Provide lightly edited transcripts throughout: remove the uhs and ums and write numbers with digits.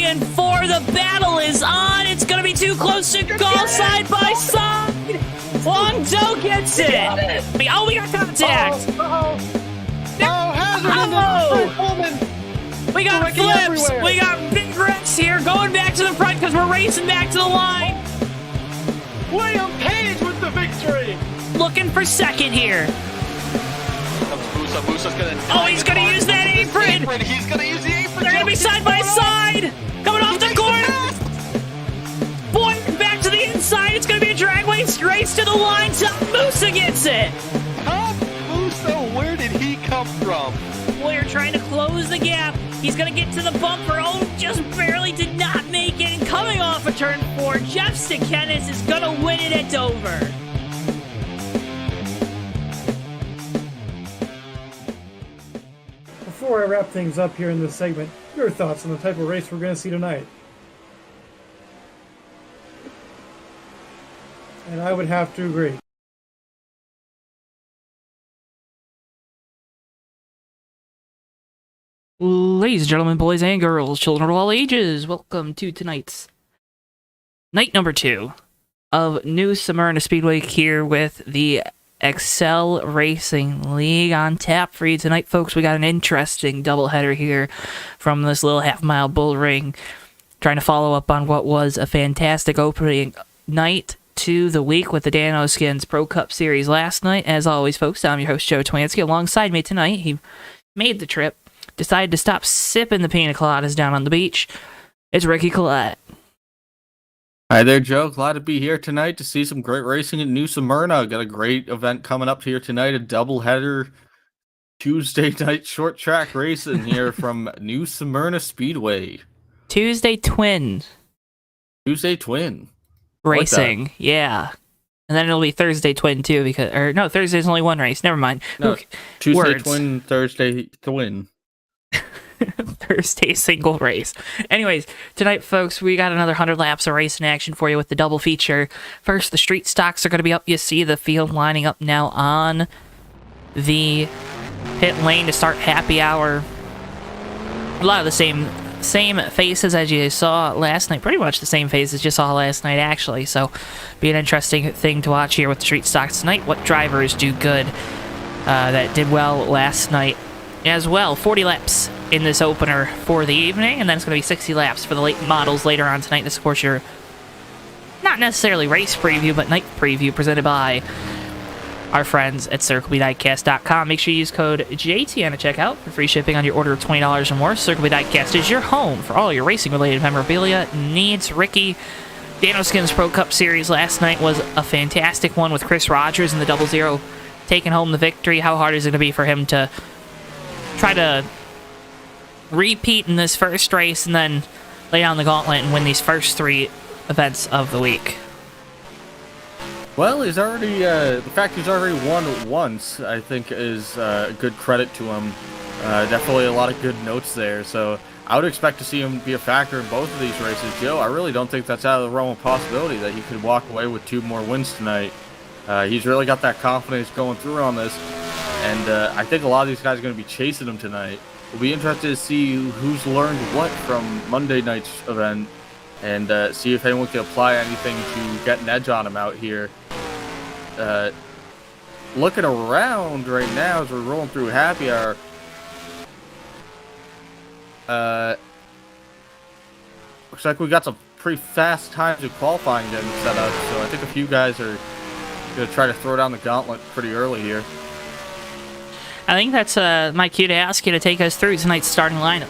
and 4. The battle is on. It's going to be too close to call side by side. Long Joe gets it. Oh, we got contact. We got flips. We got big wrecks here going back to the front because we're racing back to the line. William Page with the victory. Looking for second here. Musa's gonna. Oh, he's going to use that apron. He's going to use the apron. They're going to be side by side. Coming off the corner. Boy, back to the inside. It's going to be a drag race to the line. Musa gets it. Tom Musa, where did he come from? Boyer trying to close the gap. He's going to get to the bumper. Oh, just barely did not make it. And coming off of turn 4, Jeff Stekenis is going to win it at Dover. Before I wrap things up here in this segment, your thoughts on the type of race we're going to see tonight? And I would have to agree. Ladies and gentlemen, boys and girls, children of all ages, welcome to tonight's night number 2 of New Smyrna Speedway here with the Excel Racing League on tap for you tonight, folks. We got an interesting doubleheader here from this little half-mile bull ring, trying to follow up on what was a fantastic opening night to the week with the Dan Skins Pro Cup Series last night. As always, folks, I'm your host, Joe Twansky. Alongside me tonight, he made the trip, decided to stop sipping the pina coladas down on the beach. It's Ricky Collette. Hi there, Joe. Glad to be here tonight to see some great racing at New Smyrna. Got a great event coming up here tonight, a doubleheader Tuesday night short track racing here from New Smyrna Speedway. Tuesday Twin Racing, like yeah. And then it'll be Thursday Twin too, because Thursday's only one race. Never mind. No, Tuesday Words. Twin, Thursday Twin. Thursday single race. Anyways, tonight, folks, we got another 100 laps of racing action for you with the double feature. First, the street stocks are going to be up. You see the field lining up now on the pit lane to start happy hour. A lot of the same faces as you saw last night. Pretty much the same faces you saw last night, actually. So, be an interesting thing to watch here with the street stocks tonight. What drivers do good that did well last night as well. 40 laps in this opener for the evening, and then it's going to be 60 laps for the late models later on tonight. This, of course, your not necessarily race preview, but night preview presented by our friends at CircleBDiecast.com. Make sure you use code JTN at checkout for free shipping on your order of $20 or more. Circle Diecast is your home for all your racing-related memorabilia needs. Ricky, Dan Skins Pro Cup Series last night was a fantastic one with Chris Rogers in the 00 taking home the victory. How hard is it going to be for him to try to repeat in this first race and then lay down the gauntlet and win these first 3 events of the week? Well, he's already, the fact he's already won once, I think, is good credit to him. Definitely a lot of good notes there, so I would expect to see him be a factor in both of these races. Joe, I really don't think that's out of the realm of possibility that he could walk away with 2 more wins tonight. He's really got that confidence going through on this, and I think a lot of these guys are going to be chasing him tonight. We'll be interested to see who's learned what from Monday night's event, and see if anyone can apply anything to get an edge on him out here. Looking around right now as we're rolling through happy hour, looks like we got some pretty fast times of qualifying getting set up, so I think a few guys are going to try to throw down the gauntlet pretty early here. I think that's my cue to ask you to take us through tonight's starting lineup.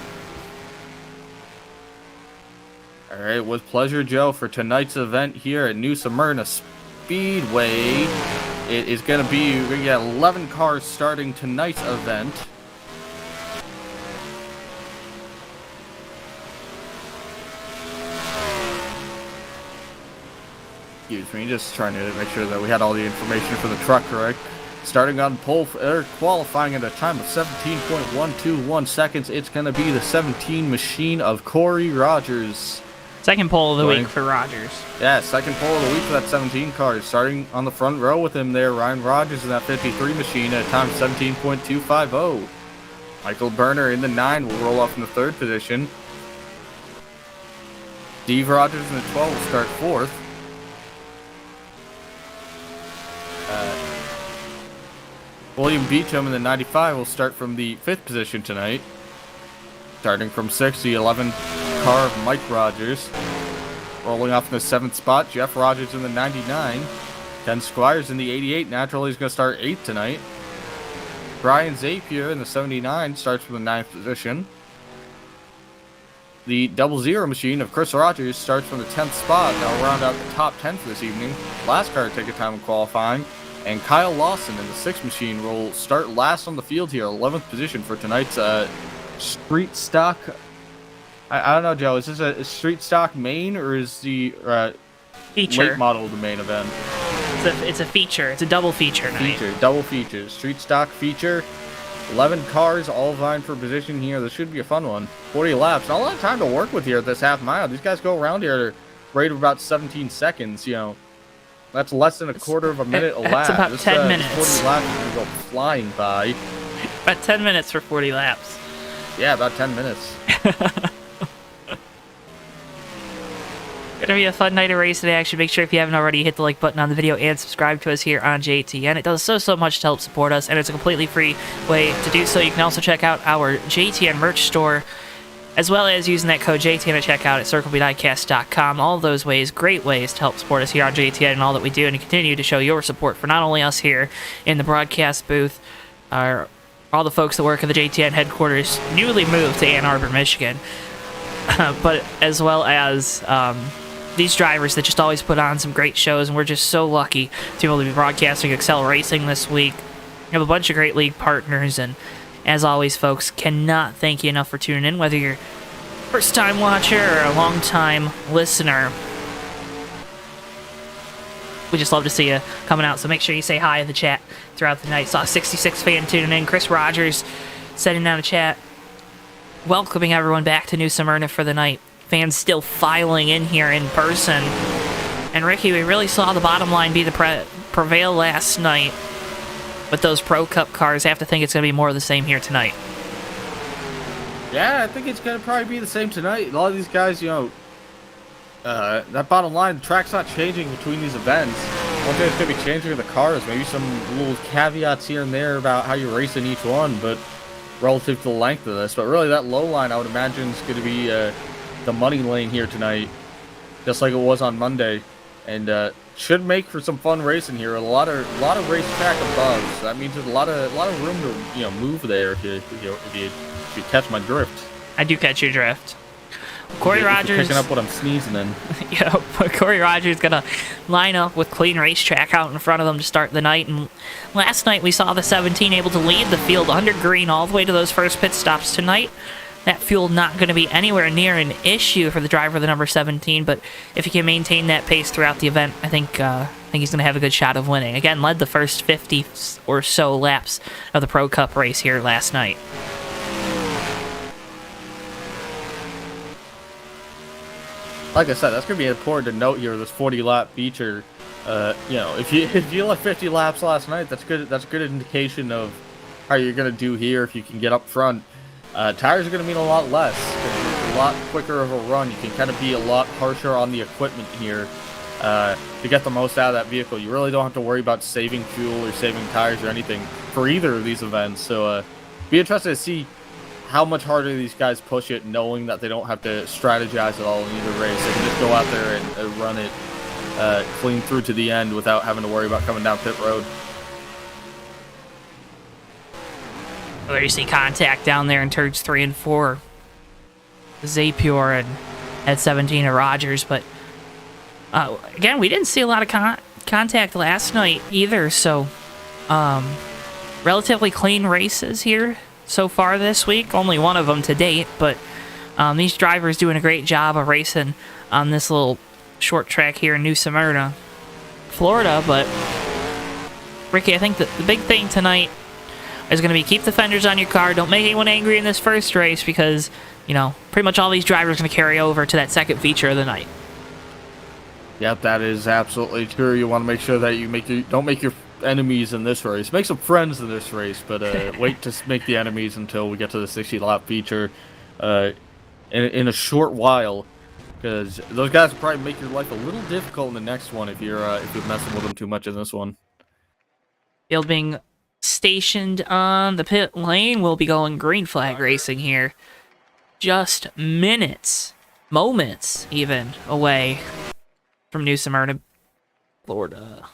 All right, with pleasure, Joe, for tonight's event here at New Smyrna Speedway. It is going to be, we're going to get 11 cars starting tonight's event. Excuse me, just trying to make sure that we had all the information for the truck correct. Starting on pole, qualifying at a time of 17.121 seconds, it's going to be the 17 machine of Corey Rogers. Second pole of the week for Rogers. Yeah, second pole of the week for that 17 car. Starting on the front row with him there, Ryan Rogers in that 53 machine at a time of 17.250. Michael Berner in the 9 will roll off in the 3rd position. Steve Rogers in the 12 will start 4th. William Beecham in the 95 will start from the 5th position tonight. Starting from 6th, the 11 car of Mike Rogers. Rolling off in the 7th spot, Jeff Rogers in the 99. Ken Squires in the 88. Naturally, he's going to start 8th tonight. Brian Zapier in the 79 starts from the 9th position. The double zero machine of Chris Rogers starts from the 10th spot. That'll round out the top 10 for this evening. Last car to take a time in qualifying. And Kyle Lawson in the 6th machine will start last on the field here, 11th position for tonight's street stock. I don't know, Joe. Is this a street stock main or is the feature late model of the main event? It's a feature. It's a double feature night. Double feature. Street stock feature. 11 cars all vying for position here. This should be a fun one. 40 laps. Not a lot of time to work with here at this half mile. These guys go around here at a rate of about 17 seconds, you know. That's less than a quarter of a minute a lap. That's about 10 minutes. 40 laps is going to go flying by. About 10 minutes for 40 laps. Yeah, about 10 minutes. Gonna be a fun night of racing action. Make sure if you haven't already, hit the like button on the video and subscribe to us here on JTN. It does so much to help support us, and it's a completely free way to do so. You can also check out our JTN merch store, as well as using that code JTN at checkout at circlediecast.com. All of those ways, great ways to help support us here on JTN and all that we do, and to continue to show your support for not only us here in the broadcast booth, all the folks that work at the JTN headquarters, newly moved to Ann Arbor, Michigan, but as well as these drivers that just always put on some great shows, and we're just so lucky to be able to be broadcasting Excel Racing this week. We have a bunch of great league partners, and as always, folks, cannot thank you enough for tuning in, whether you're a first-time watcher or a long-time listener. We just love to see you coming out, so make sure you say hi in the chat throughout the night. Saw a 66 fan tuning in. Chris Rogers setting down a chat, welcoming everyone back to New Smyrna for the night. Fans still filing in here in person. And Ricky, we really saw the bottom line be the prevail last night. But those Pro Cup cars, I have to think it's going to be more of the same here tonight. Yeah, I think it's going to probably be the same tonight. A lot of these guys, you know, that bottom line, the track's not changing between these events. One thing that's going to be changing are the cars. Maybe some little caveats here and there about how you race in each one, but relative to the length of this. But really, that low line, I would imagine, is going to be the money lane here tonight, just like it was on Monday, and should make for some fun racing here. A lot of racetrack above, so that means there's a lot of room to move there if you catch my drift. I do catch your drift. Corey Rogers picking up what I'm sneezing in. Yeah, Corey Rogers gonna line up with clean racetrack out in front of them to start the night. And last night we saw the 17 able to lead the field under green all the way to those first pit stops. Tonight, that fuel not going to be anywhere near an issue for the driver of the number 17, but if he can maintain that pace throughout the event, I think he's going to have a good shot of winning. Again, led the first 50 or so laps of the Pro Cup race here last night. Like I said, that's going to be important to note here, this 40-lap feature. If you left 50 laps last night, that's good. That's a good indication of how you're going to do here if you can get up front. Tires are going to mean a lot less. It's a lot quicker of a run. You can kind of be a lot harsher on the equipment here to get the most out of that vehicle. You really don't have to worry about saving fuel or saving tires or anything for either of these events. So be interested to see how much harder these guys push it, knowing that they don't have to strategize at all in either race. They can just go out there and run it clean through to the end without having to worry about coming down pit road. There you see contact down there in turns 3 and 4. Zapier and at 17 of Rogers, but again, we didn't see a lot of contact last night either, so relatively clean races here so far this week. Only one of them to date, but these drivers doing a great job of racing on this little short track here in New Smyrna, Florida. But Ricky, I think that the big thing tonight is going to be keep the fenders on your car. Don't make anyone angry in this first race because, pretty much all these drivers are going to carry over to that second feature of the night. Yep, that is absolutely true. You want to make sure that you don't make your enemies in this race. Make some friends in this race, but wait to make the enemies until we get to the 60-lap feature in a short while. because those guys will probably make your life a little difficult in the next one if you're messing with them too much in this one. Field being stationed on the pit lane. We'll be going green flag racing here. Just moments even away from New Smyrna, Florida.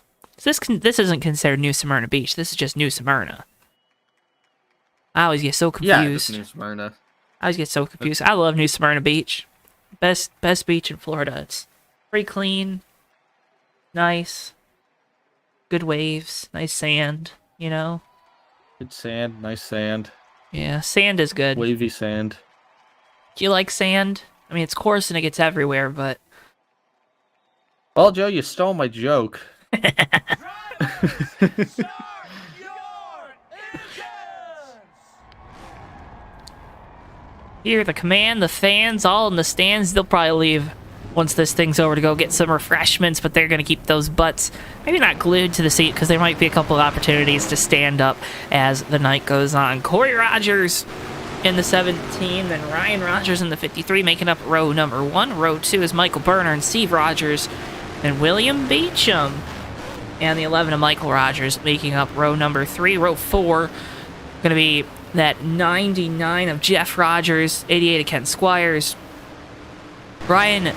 This isn't considered New Smyrna Beach. This is just New Smyrna. I always get so confused. Yeah, New Smyrna. I always get so confused. I love New Smyrna Beach. Best beach in Florida. It's pretty clean, nice, good waves, nice sand, you know? Good sand, nice sand. Yeah, sand is good. Wavy sand. Do you like sand? I mean, it's coarse and it gets everywhere, but... Well, Joe, you stole my joke. Here, the command, the fans, all in the stands, they'll probably leave once this thing's over to go get some refreshments, but they're going to keep those butts maybe not glued to the seat because there might be a couple of opportunities to stand up as the night goes on. Corey Rogers in the 17, then Ryan Rogers in the 53, making up row number 1. Row 2 is Michael Berner and Steve Rogers, and William Beecham. And the 11 of Michael Rogers making up row number 3. Row 4 going to be that 99 of Jeff Rogers, 88 of Ken Squires, Brian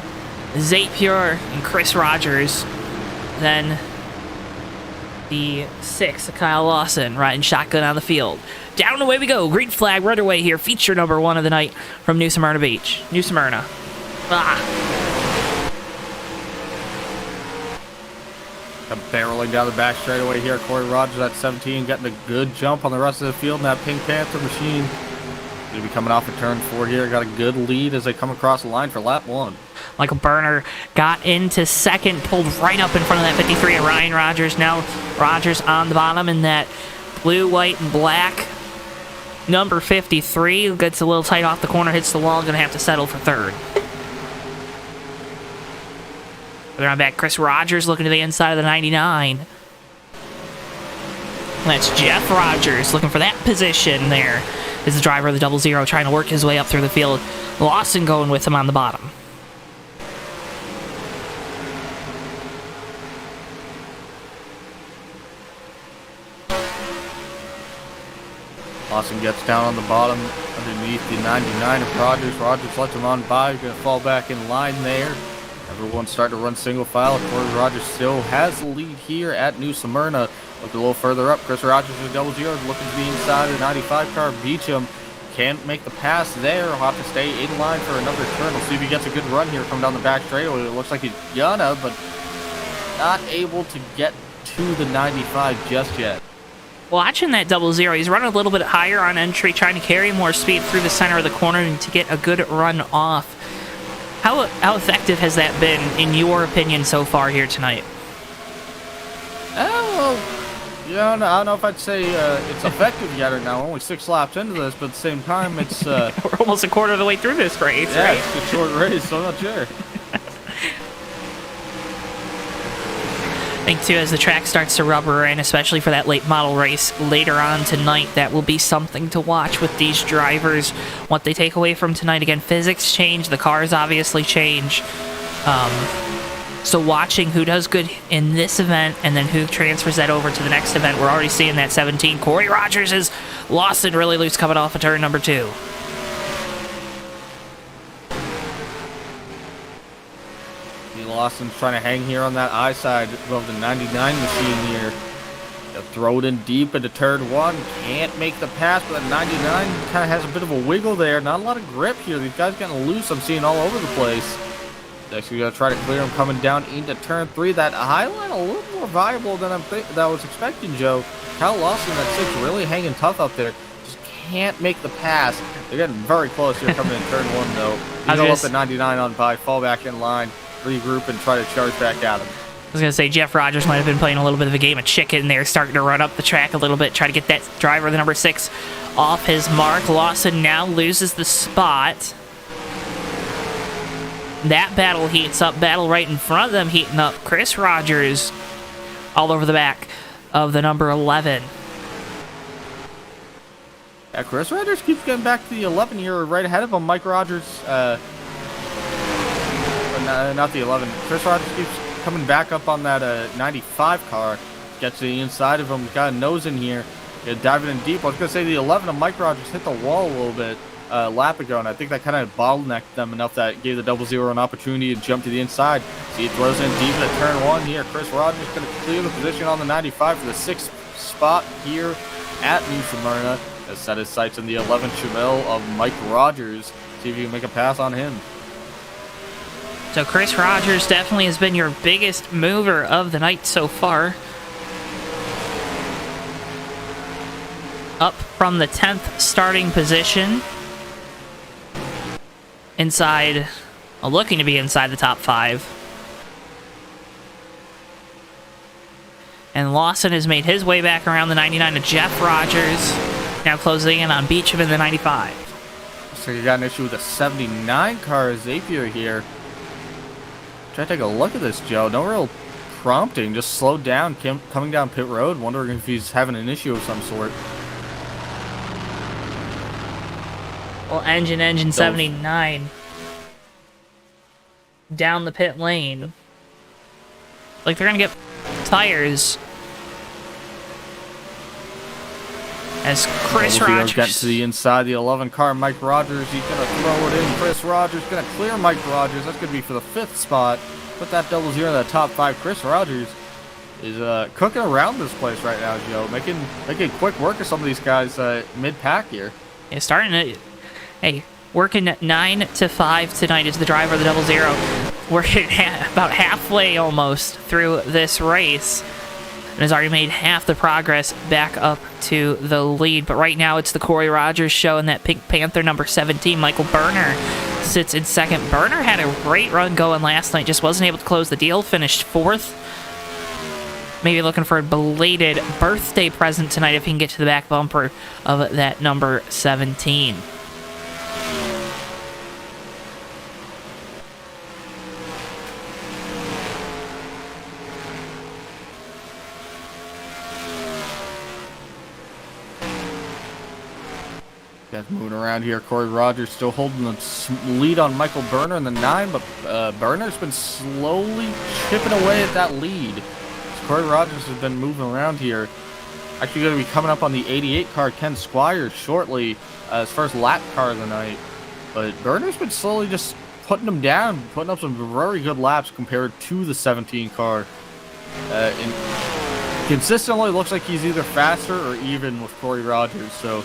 Zapier and Chris Rogers. Then the 6 of Kyle Lawson riding shotgun on the field. Down and away we go. Green flag right away here. Feature number 1 of the night from New Smyrna Beach. New Smyrna. Barreling down the back straightaway here. Corey Rogers at 17, getting a good jump on the rest of the field in that Pink Panther machine. Going to be coming off of turn 4 here. Got a good lead as they come across the line for lap 1. Michael Berner got into second, pulled right up in front of that 53 of Ryan Rogers. Now Rogers on the bottom in that blue, white, and black. Number 53 gets a little tight off the corner, hits the wall, going to have to settle for third. They're on back. Chris Rogers looking to the inside of the 99. That's Jeff Rogers looking for that position there. Is the driver of the 00 trying to work his way up through the field. Lawson going with him on the bottom. Lawson gets down on the bottom underneath the 99 of Rogers. Rogers lets him on by. He's going to fall back in line there. Everyone's starting to run single file. Corey Rogers still has the lead here at New Smyrna. Look a little further up. Chris Rogers with 00 looking to be inside the 95 car. Beecham can't make the pass there. He'll have to stay in line for another turn. We'll see if he gets a good run here. Come down the back straightaway. It looks like he's gonna, but not able to get to the 95 just yet. Watching that 00, he's running a little bit higher on entry, trying to carry more speed through the center of the corner and to get a good run off. How effective has that been, in your opinion, so far here tonight? Well, yeah, I don't know if I'd say it's effective yet or now. We're only 6 laps into this, but at the same time, it's... We're almost a quarter of the way through this race, yeah, right? It's a short race, so I'm not sure. I think, too, as the track starts to rubber in, especially for that late model race later on tonight, that will be something to watch with these drivers. What they take away from tonight. Again, physics change. The cars obviously change. So watching who does good in this event and then who transfers that over to the next event. We're already seeing that 17. Corey Rogers is Lawson really loose coming off of turn number 2. Lawson's trying to hang here on that I side of the 99 machine here. They'll throw it in deep into turn 1. Can't make the pass, but the 99 kind of has a bit of a wiggle there. Not a lot of grip here. These guys getting loose. I'm seeing all over the place. Actually going to try to clear him coming down into turn 3. That high line a little more viable than I was expecting, Joe. Kyle Lawson, that 6 really hanging tough up there. Just can't make the pass. They're getting very close here coming in turn 1, though. You go up at 99 on by, fall back in line, regroup, and try to charge back at him. I was going to say, Jeff Rogers might have been playing a little bit of a game of chicken there, starting to run up the track a little bit, try to get that driver, the number 6, off his mark. Lawson now loses the spot. That battle heats up. Battle right in front of them heating up. Chris Rogers all over the back of the number 11. Yeah, Chris Rogers keeps getting back to the 11 here right ahead of him. Mike Rogers not the 11. Chris Rogers keeps coming back up on that 95 car. Gets to the inside of him. Got a nose in here. Diving in deep. I was going to say the 11 of Mike Rogers hit the wall a little bit lap ago, and I think that kind of bottlenecked them enough that gave the 00 an opportunity to jump to the inside. See, he throws in deep into turn 1 here. Chris Rogers going to clear the position on the 95 for the 6th spot here at New Smyrna. Has set his sights on the 11 Chevelle of Mike Rogers. See if you can make a pass on him. So Chris Rogers definitely has been your biggest mover of the night so far. Up from the 10th starting position. Inside, looking to be inside the top 5. And Lawson has made his way back around the 99 to Jeff Rogers. Now closing in on Beecham in the 95. So you got an issue with the 79 car, Zapier here. Try to take a look at this, Joe. No real prompting, just slowed down, coming down pit road, wondering if he's having an issue of some sort. Well, engine 79. Down the pit lane. Like they're gonna get tires. As Chris Rogers gets to the inside, the 11 car, Mike Rogers, he's going to throw it in. Chris Rogers going to clear Mike Rogers. That's going to be for the 5th spot. Put that 00 in the top 5. Chris Rogers is cooking around this place right now, Joe. Making quick work of some of these guys mid-pack here. Yeah, starting to... Hey, working 9 to 5 tonight is the driver of the 00. Working about halfway almost through this race. And has already made half the progress back up to the lead. But right now it's the Corey Rogers show, and that Pink Panther number 17, Michael Berner, sits in second. Berner had a great run going last night, just wasn't able to close the deal, finished 4th. Maybe looking for a belated birthday present tonight if he can get to the back bumper of that number 17. Moving around here, Corey Rogers still holding the lead on Michael Berner in the 9, but Berner's been slowly chipping away at that lead. So Corey Rogers has been moving around here. Actually going to be coming up on the 88 car, Ken Squires, shortly, his first lap car of the night. But Berner's been slowly just putting him down, putting up some very good laps compared to the 17 car. And consistently looks like he's either faster or even with Corey Rogers, so...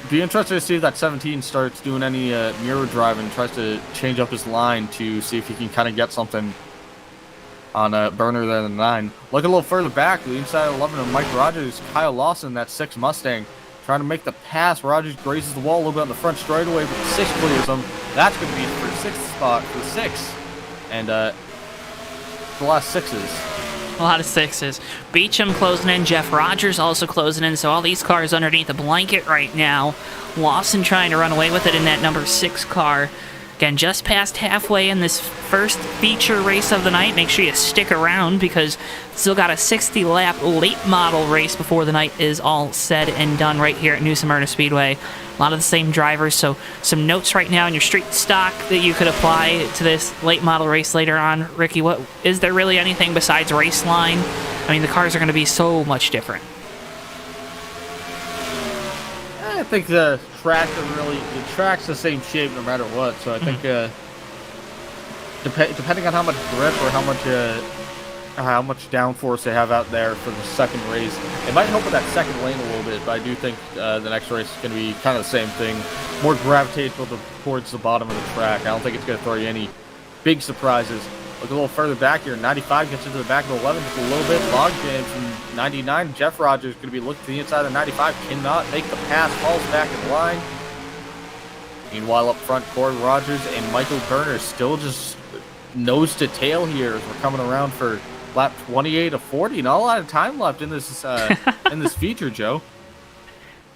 Be interested to see if that 17 starts doing any mirror driving, tries to change up his line to see if he can kind of get something on Berner there in the 9. Look a little further back, the inside 11 of Mike Rogers, Kyle Lawson, that 6 Mustang, trying to make the pass. Rogers grazes the wall a little bit on the front straightaway, but the 6 clears him. That's going to be for 6th spot for the 6. And the last 6s. A lot of 6s. Beecham closing in, Jeff Rogers also closing in, so all these cars underneath the blanket right now. Lawson trying to run away with it in that number 6 car. Again, just past halfway in this first feature race of the night. Make sure you stick around because still got a 60-lap late model race before the night is all said and done right here at New Smyrna Speedway. A lot of the same drivers, so some notes right now in your street stock that you could apply to this late model race later on. Ricky, what is there really anything besides race line? I mean, the cars are going to be so much different. I think the track's the same shape no matter what. So I think depending on how much grip or how much downforce they have out there for the second race, it might help with that second lane a little bit. But I do think the next race is going to be kind of the same thing, more gravitational towards the bottom of the track. I don't think it's going to throw you any big surprises. Look a little further back here. 95 gets into the back of 11 just a little bit. Log jams from 99. Jeff Rogers is going to be looking to the inside of 95. Cannot make the pass. Falls back in line. Meanwhile, up front, Corey Rogers and Michael Berner still just nose to tail here as we're coming around for lap 28 to 40. Not a lot of time left in this in this feature, Joe.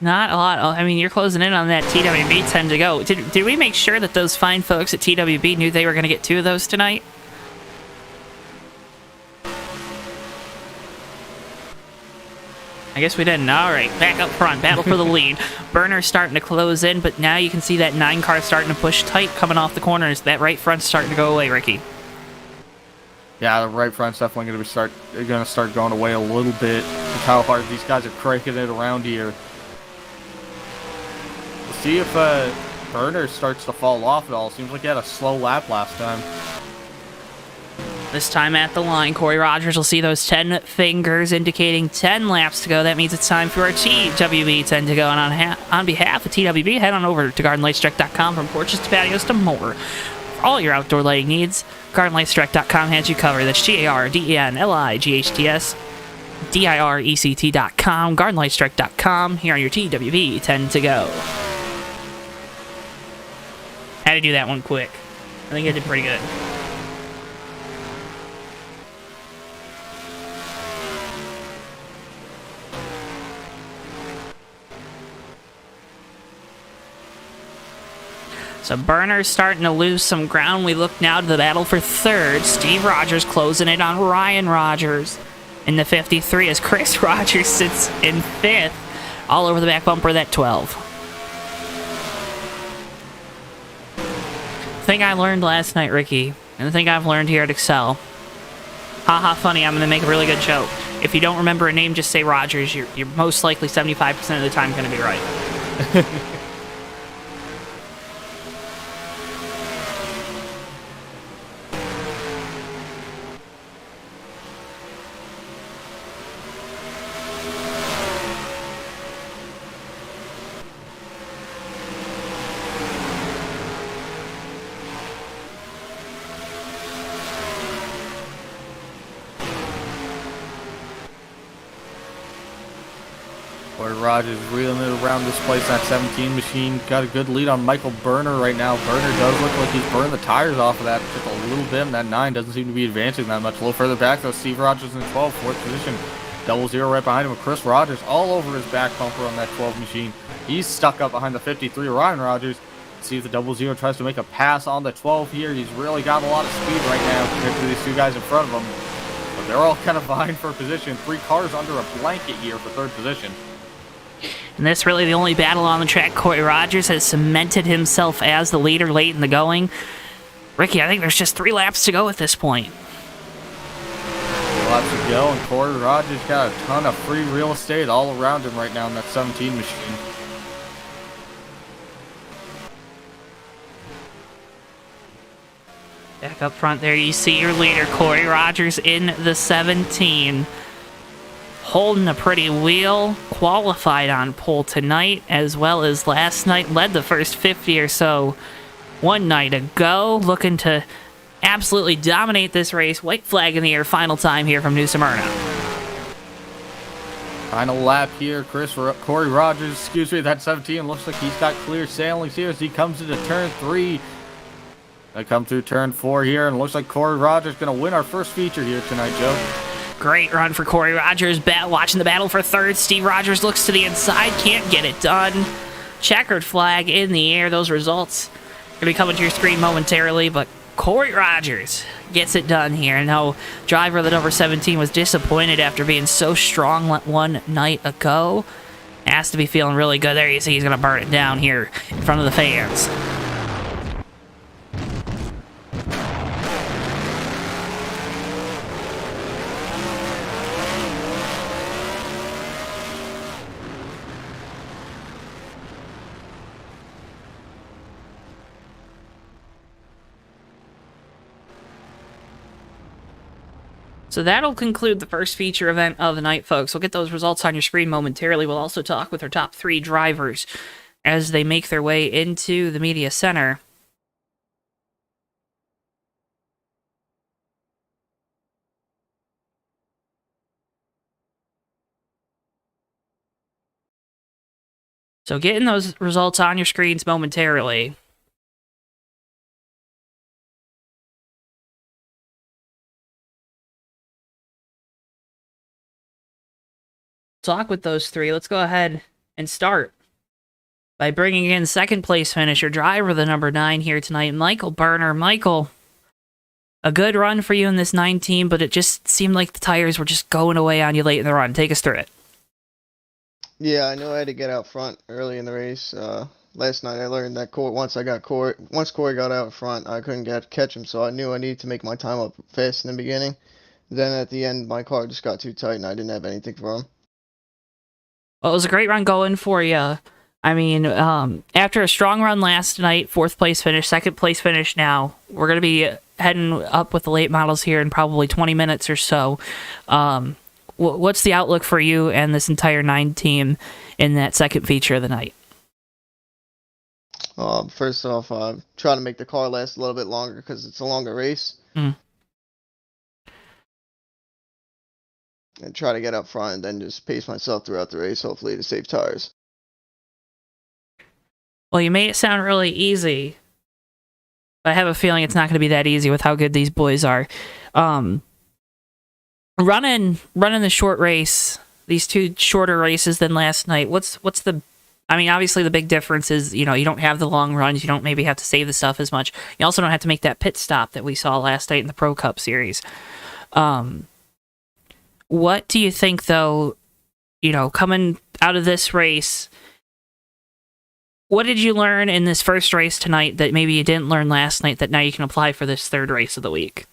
Not a lot. I mean, you're closing in on that TWB 10 to go. Did we make sure that those fine folks at TWB knew they were going to get 2 of those tonight? I guess we didn't. All right, back up front, battle for the lead. Burner's starting to close in, but now you can see that 9 car starting to push tight coming off the corners. That right front's starting to go away, Ricky. Yeah, the right front's definitely going to start going away a little bit. With how hard these guys are cranking it around here. We'll see if Burner starts to fall off at all. Seems like he had a slow lap last time. This time at the line, Corey Rogers will see those 10 fingers indicating 10 laps to go. That means it's time for our TWB 10 to go. And on behalf of TWB, head on over to GardenLightsDirect.com from porches to patios to more. For all your outdoor lighting needs, GardenLightsDirect.com has you covered. That's GardenLightsDirect.com, GardenLightsDirect.com, here on your TWB 10 to go. Had to do that one quick. I think I did pretty good. So Burner's starting to lose some ground. We look now to the battle for third. Steve Rogers closing it on Ryan Rogers in the 53 as Chris Rogers sits in 5th. All over the back bumper of that 12. The thing I learned last night, Ricky, and the thing I've learned here at Excel. Haha, funny, I'm going to make a really good joke. If you don't remember a name, just say Rogers. You're most likely 75% of the time going to be right. Rogers reeling it around this place. That 17 machine got a good lead on Michael Burner right now. Burner does look like he's burned the tires off of that just a little bit, and that 9 doesn't seem to be advancing that much. A little further back, though, Steve Rogers in 12th, 4th position. 00 right behind him with Chris Rogers all over his back bumper on that 12 machine. He's stuck up behind the 53 Ryan Rogers. See if the 00 tries to make a pass on the 12 here. He's really got a lot of speed right now compared to these two guys in front of him. But they're all kind of vying for position. 3 cars under a blanket here for 3rd position. And this really the only battle on the track. Corey Rogers has cemented himself as the leader late in the going. Ricky, I think there's just 3 laps to go at this point. 3 laps to go, and Corey Rogers got a ton of free real estate all around him right now in that 17 machine. Back up front there, you see your leader, Corey Rogers, in the 17. Holding a pretty wheel, qualified on pole tonight as well as last night, led the first 50 or so one night ago, looking to absolutely dominate this race. White flag in the air, final time here from New Smyrna. Final lap here, Corey Rogers, that 17, looks like he's got clear sailings here as he comes into turn 3. They come through turn 4 here, and it looks like Corey Rogers going to win our first feature here tonight, Joe. Great run for Corey Rogers. Watching the battle for third. Steve Rogers looks to the inside. Can't get it done. Checkered flag in the air. Those results going to be coming to your screen momentarily. But Corey Rogers gets it done here. No driver of the number 17 was disappointed after being so strong one night ago. Has to be feeling really good. There you see he's going to burn it down here in front of the fans. So that'll conclude the first feature event of the night, folks. We'll get those results on your screen momentarily. We'll also talk with our top 3 drivers as they make their way into the media center. So getting those results on your screens momentarily. Talk with those 3. Let's go ahead and start by bringing in second place finisher, driver the number 9 here tonight, Michael Burner. Michael, a good run for you in this 9 team, but it just seemed like the tires were just going away on you late in the run. Take us through it. Yeah, I knew I had to get out front early in the race. Last night I learned that once Corey got out front, I couldn't catch him, so I knew I needed to make my time up fast in the beginning. Then at the end, my car just got too tight and I didn't have anything for him. Well, it was a great run going for you. I mean, after a strong run last night, 4th place finish, 2nd place finish now, we're going to be heading up with the late models here in probably 20 minutes or so. What's the outlook for you and this entire 9 team in that second feature of the night? First off, try to make the car last a little bit longer because it's a longer race. Mm. And try to get up front and then just pace myself throughout the race, hopefully to save tires. Well, you made it sound really easy, but I have a feeling it's not going to be that easy with how good these boys are. Running the short race, these 2 shorter races than last night. What's the? I mean, obviously the big difference is you don't have the long runs. You don't maybe have to save the stuff as much. You also don't have to make that pit stop that we saw last night in the Pro Cup series. What do you think, though? Coming out of this race. What did you learn in this first race tonight that maybe you didn't learn last night that now you can apply for this 3rd race of the week?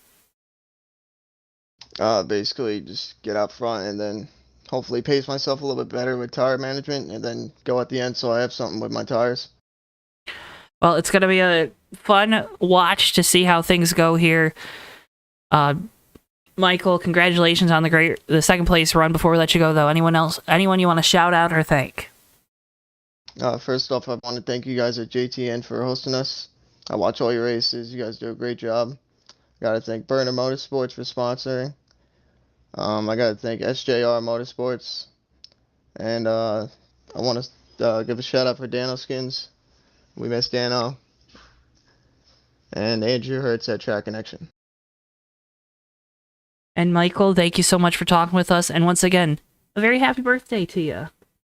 Basically just get up front and then hopefully pace myself a little bit better with tire management and then go at the end so I have something with my tires. Well, it's going to be a fun watch to see how things go here. Michael, congratulations on the 2nd place run. Before we let you go, though, anyone you want to shout out or thank? First off, I want to thank you guys at JTN for hosting us. I watch all your races. You guys do a great job. Got to thank Burner Motorsports for sponsoring. I got to thank SJR Motorsports. And I want to give a shout out for Dano Skins. We miss Dano. And Andrew Hertz at Track Connection. And Michael, thank you so much for talking with us. And once again, a very happy birthday to you.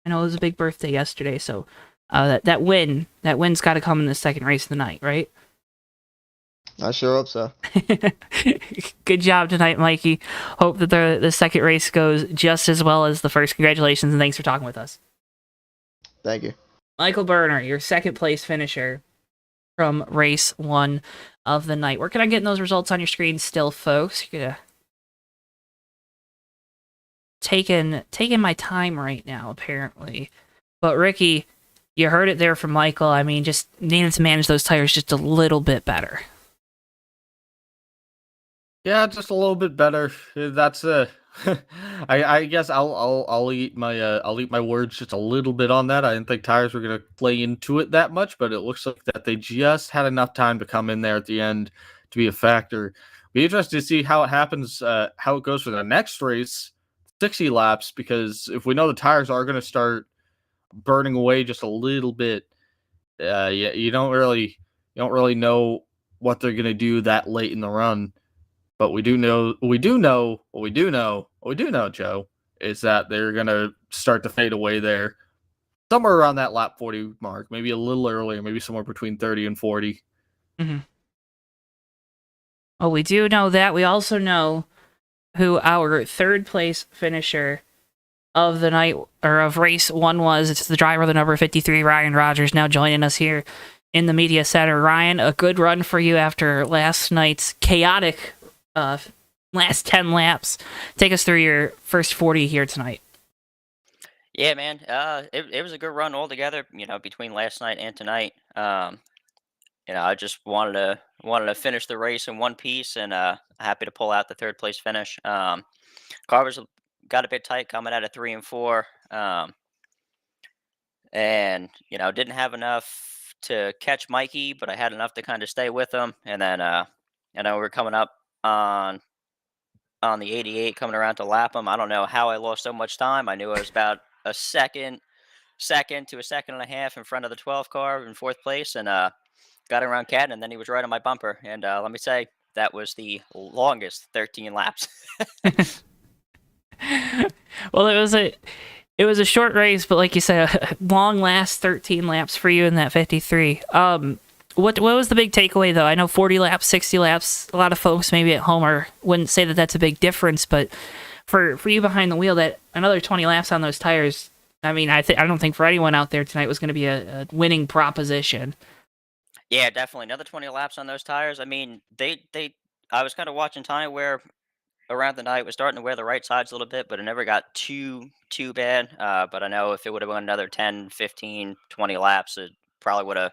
I know it was a big birthday yesterday, so that win's got to come in the 2nd race of the night, right? I sure hope so. Good job tonight, Mikey. Hope that the 2nd race goes just as well as the 1st. Congratulations, and thanks for talking with us. Thank you. Michael Berner, your 2nd place finisher from race 1 of the night. Working on getting those results on your screen still, folks. You're gonna taking my time right now, apparently. But Ricky, you heard it there from Michael. I mean, just needing to manage those tires just a little bit better. Yeah, just a little bit better. That's I guess I'll eat my words just a little bit on that. I didn't think tires were gonna play into it that much, but it looks like that they just had enough time to come in there at the end to be a factor. Be interested to see how it happens, how it goes for the next race, 60 laps, because if we know the tires are gonna start burning away just a little bit, you don't really know what they're gonna do that late in the run. But we do know, Joe, is that they're going to start to fade away there somewhere around that lap 40 mark, maybe a little earlier, maybe somewhere between 30 and 40. Mm-hmm. Well, we do know that. We also know who our 3rd place finisher of the night, or of race 1 was. It's the driver, the number 53, Ryan Rogers, now joining us here in the media center. Ryan, a good run for you after last night's chaotic last 10 laps. Take us through your first 40 here tonight. Yeah, man. It was a good run altogether. Between last night and tonight. I just wanted to finish the race in one piece, and happy to pull out the 3rd place finish. Car got a bit tight coming out of 3 and 4, and didn't have enough to catch Mikey, but I had enough to kind of stay with him. And then we were coming up on the 88, coming around to lap him. I don't know how I lost so much time. I knew I was about a second to a second and a half in front of the 12 car in 4th place, and got around Cat, and then he was right on my bumper. And let me say, that was the longest 13 laps. Well, it was a short race, but like you said, a long last 13 laps for you in that 53. What was the big takeaway, though? I know 40 laps, 60 laps, a lot of folks maybe at home wouldn't say that that's a big difference, but for you behind the wheel, that another 20 laps on those tires, I mean, I don't think for anyone out there tonight was going to be a winning proposition. Yeah, definitely another 20 laps on those tires. I mean, they I was kind of watching time where around the night was starting to wear the right sides a little bit, but it never got too bad. But I know if it would have went another 10, 15, 20 laps, it probably would have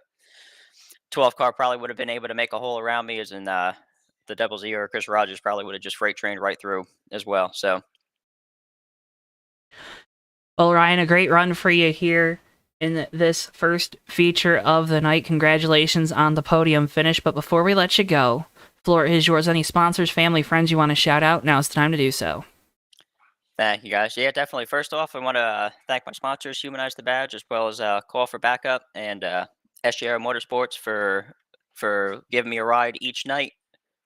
12 car probably would have been able to make a hole around me, as in the Devil's Ear or Chris Rogers probably would have just freight trained right through as well. So Well, Ryan, a great run for you here in this first feature of the night. Congratulations on the podium finish. But before we let you go, floor is yours. Any sponsors, family, friends you want to shout out? Now's the time to do so. thank you guys. Yeah, definitely. First off, I want to thank my sponsors, Humanize the Badge, as well as Call for Backup and SJR Motorsports for giving me a ride each night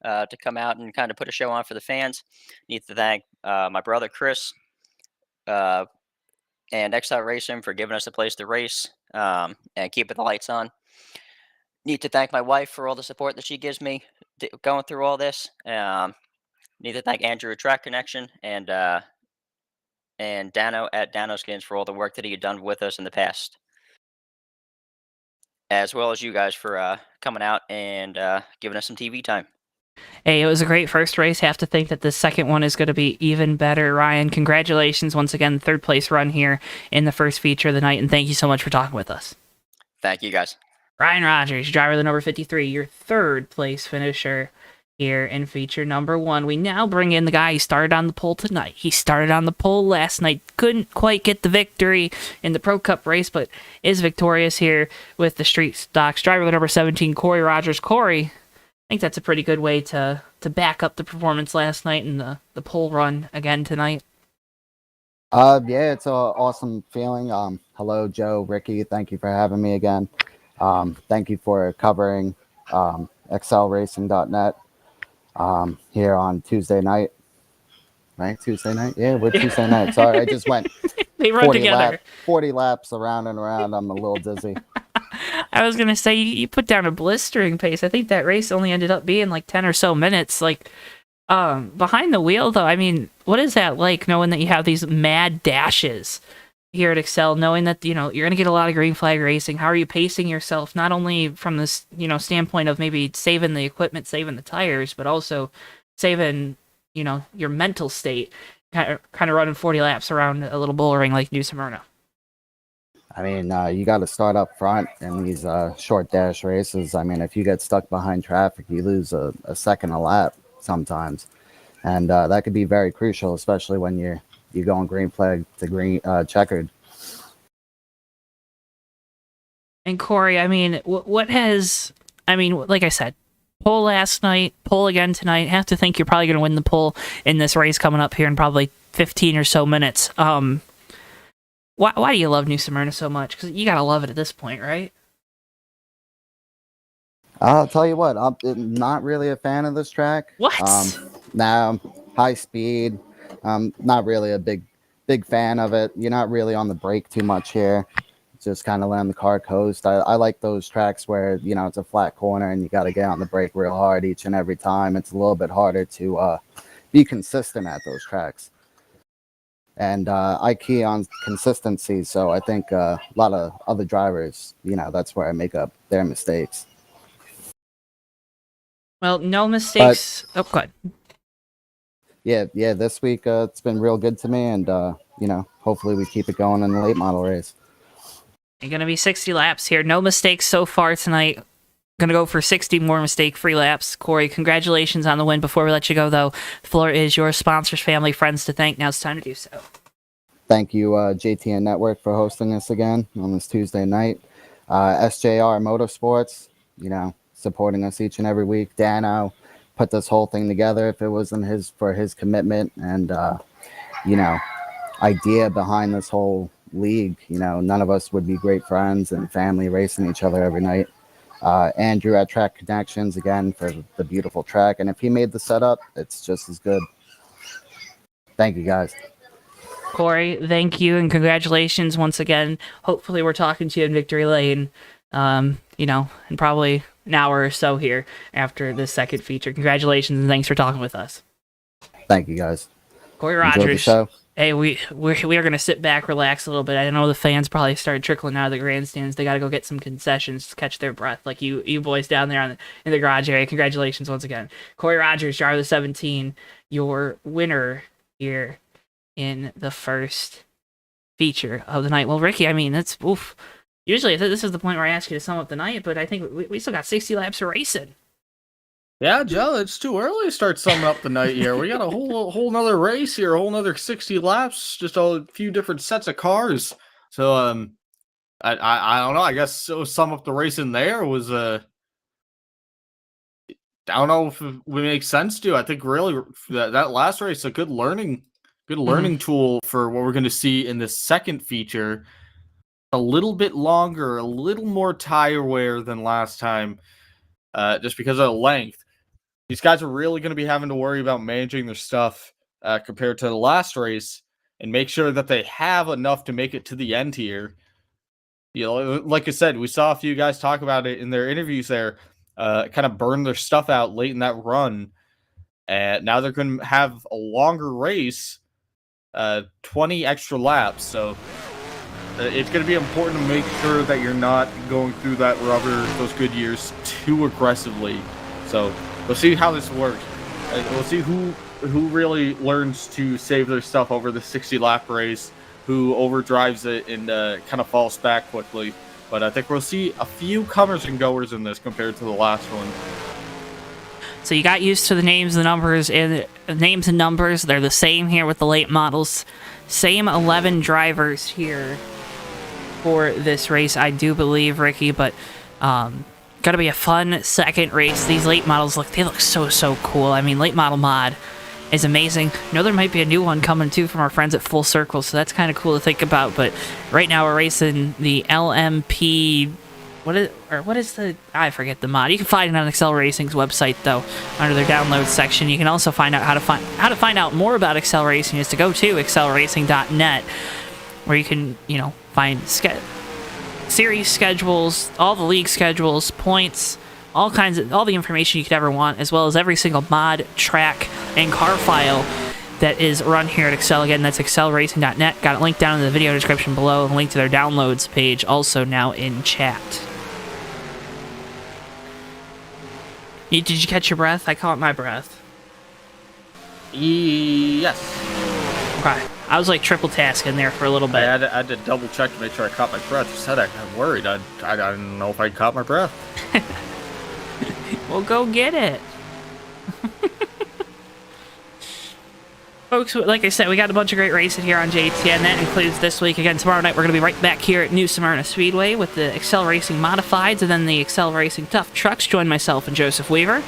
to come out and kind of put a show on for the fans. Need to thank my brother Chris and Excel Racing for giving us a place to race and keeping the lights on. Need to thank my wife for all the support that she gives me going through all this. Need to thank Andrew at Track Connection and Dano at Dano Skins for all the work that he had done with us in the past, as well as you guys for coming out and giving us some TV time. Hey, it was a great first race. Have to think that the second one is going to be even better. Ryan, congratulations once again, third place run here in the first feature of the night, and thank you so much for talking with us. Thank you guys. Ryan Rogers, driver of the number 53, your third place finisher here in feature number 1. We now bring in the guy who started on the pole tonight. He started on the pole last night, couldn't quite get the victory in the Pro Cup race, but is victorious here with the Street Stocks. Driver of the number 17, Corey Rogers. Corey, I think that's a pretty good way to back up the performance last night and the pole run again tonight. Yeah, it's an awesome feeling. Hello, Joe, Ricky. Thank you for having me again. Thank you for covering excelracing.net here on Tuesday night. Right? Tuesday night? Yeah, we're Tuesday night. Sorry, I just went They run together. 40 laps around and around. I'm a little dizzy. I was going to say, you put down a blistering pace. I think that race only ended up being like 10 or so minutes. Like, behind the wheel, though, I mean, what is that like, knowing that you have these mad dashes here at Excel, knowing that, you're going to get a lot of green flag racing? How are you pacing yourself, not only from this, standpoint of maybe saving the equipment, saving the tires, but also saving, your mental state, kind of running 40 laps around a little bull ring like New Smyrna? I mean, you got to start up front in these short dash races. I mean, if you get stuck behind traffic, you lose a second a lap sometimes. And that could be very crucial, especially when you're going green flag to green checkered. And Corey, I mean, like I said, pole last night, pole again tonight. Have to think you're probably going to win the pole in this race coming up here in probably 15 or so minutes. Why do you love New Smyrna so much? Because you got to love it at this point, right? I'll tell you what, I'm not really a fan of this track. What? Now, high speed. Not really a big fan of it. You're not really on the brake too much here. Just kind of letting the car coast. I like those tracks where, it's a flat corner and you got to get on the brake real hard each and every time. It's a little bit harder to be consistent at those tracks. And I key on consistency, so I think a lot of other drivers, that's where I make up their mistakes. Well, no mistakes. Go ahead. Yeah, this week it's been real good to me, and hopefully we keep it going in the late model race. You're going to be 60 laps here. No mistakes so far tonight. Going to go for 60 more mistake-free laps. Corey, congratulations on the win. Before we let you go, though, the floor is your sponsors, family, friends to thank. Now it's time to do so. Thank you, JTN Network, for hosting us again on this Tuesday night. SJR Motorsports, supporting us each and every week. Dano put this whole thing together. If it wasn't for his commitment and, idea behind this whole league, none of us would be great friends and family racing each other every night. Andrew at Track Connections, again, for the beautiful track. And if he made the setup, it's just as good. Thank you, guys. Corey, thank you, and congratulations once again. Hopefully we're talking to you in Victory Lane, in probably an hour or so here after this second feature. Congratulations, and thanks for talking with us. Thank you, guys. Corey Enjoyed the Rogers. show. Hey, we are gonna sit back, relax a little bit. I know the fans probably started trickling out of the grandstands. They got to go get some concessions to catch their breath, like you boys down there in the garage area. Congratulations once again, Corey Rogers, driver of the 17, your winner here in the first feature of the night. Well, Ricky, I mean, that's oof. Usually, this is the point where I ask you to sum up the night, but I think we still got 60 laps of racing. Yeah, Joe, it's too early to start summing up the night here. We got a whole nother race here, a whole nother 60 laps, just a few different sets of cars. So, I don't know. I guess sum up the race in there was I don't know if it would make sense to. I think really that last race a good learning tool for what we're going to see in the second feature. A little bit longer, a little more tire wear than last time, just because of the length. These guys are really going to be having to worry about managing their stuff compared to the last race and make sure that they have enough to make it to the end here. You know, like I said, we saw a few guys talk about it in their interviews there, kind of burn their stuff out late in that run. And now they're going to have a longer race, 20 extra laps. So it's going to be important to make sure that you're not going through that rubber, those good years, too aggressively. So we'll see how this works. We'll see who really learns to save their stuff over the 60-lap race, who overdrives it and kind of falls back quickly. But I think we'll see a few comers and goers in this compared to the last one. So you got used to the names and numbers, and names and numbers, they're the same here with the late models. Same 11 drivers here for this race, I do believe, Ricky, but gonna be a fun second race. These late models look so cool. I mean, late model mod is amazing. I know there might be a new one coming too from our friends at Full Circle, so that's kind of cool to think about. But right now we're racing the LMP. What is the? I forget the mod. You can find it on Excel Racing's website though, under their download section. You can also find out how to find out more about Excel Racing is to go to excelracing.net, where you can find series schedules, all the league schedules, points, all the information you could ever want, as well as every single mod, track, and car file that is run here at Excel. Again, that's excelracing.net. Got it linked down in the video description below, and link to their downloads page also now in chat. Did you catch your breath? I caught my breath. Yes. Okay. I was like triple tasking there for a little bit. I had to double check to make sure I caught my breath. You said I got worried. I didn't know if I caught my breath. Well, go get it. Folks, like I said, we got a bunch of great racing here on JTN. That includes this week. Again, tomorrow night we're going to be right back here at New Smyrna Speedway with the Excel Racing Modifieds and then the Excel Racing Tough Trucks. Join myself and Joseph Weaver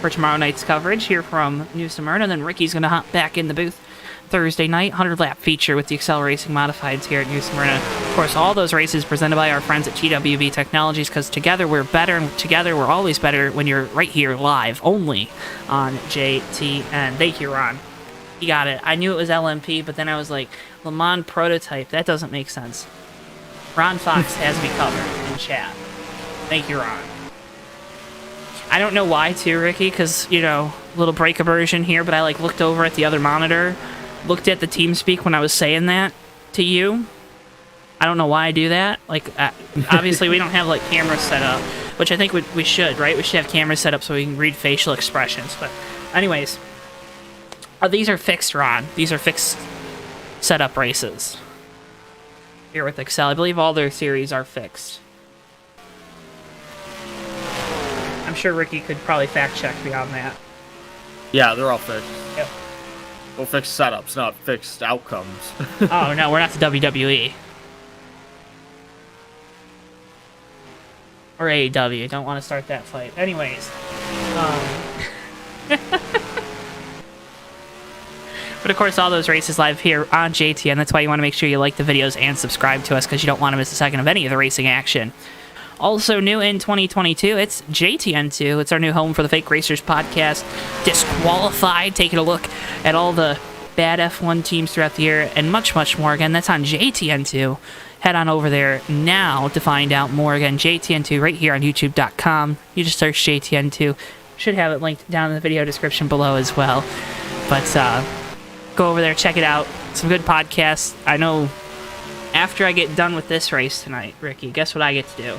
for tomorrow night's coverage here from New Smyrna. And then Ricky's going to hop back in the booth Thursday night, 100-lap feature with the Excel Racing Modifieds here at New Smyrna. Of course, all those races presented by our friends at TWB Technologies, because together we're better, and together we're always better when you're right here live, only on JTN. Thank you, Ron. You got it. I knew it was LMP, but then I was like, Le Mans Prototype. That doesn't make sense. Ron Fox has me covered in chat. Thank you, Ron. I don't know why, too, Ricky, because, little break aversion here, but I, looked over at the other monitor, looked at the TeamSpeak when I was saying that to you. I don't know why I do that. Obviously, we don't have, cameras set up, which I think we should, right? We should have cameras set up so we can read facial expressions. But anyways, these are fixed, Ron. These are fixed setup races here with Excel. I believe all their series are fixed. I'm sure Ricky could probably fact check me on that. Yeah, they're all fixed. Yep. Well, fixed setups, not fixed outcomes. Oh, no, we're not the WWE. Or AEW. Don't want to start that fight. Anyways. But of course, all those races live here on JTN. That's why you want to make sure you like the videos and subscribe to us, because you don't want to miss a second of any of the racing action. Also new in 2022, it's JTN2. It's our new home for the Fake Racers podcast. Disqualified, taking a look at all the bad F1 teams throughout the year, and much, much more. Again, that's on JTN2. Head on over there now to find out more. Again, JTN2 right here on YouTube.com. You just search JTN2. Should have it linked down in the video description below as well. But Go over there, check it out. Some good podcasts. I know after I get done with this race tonight, Ricky, guess what I get to do?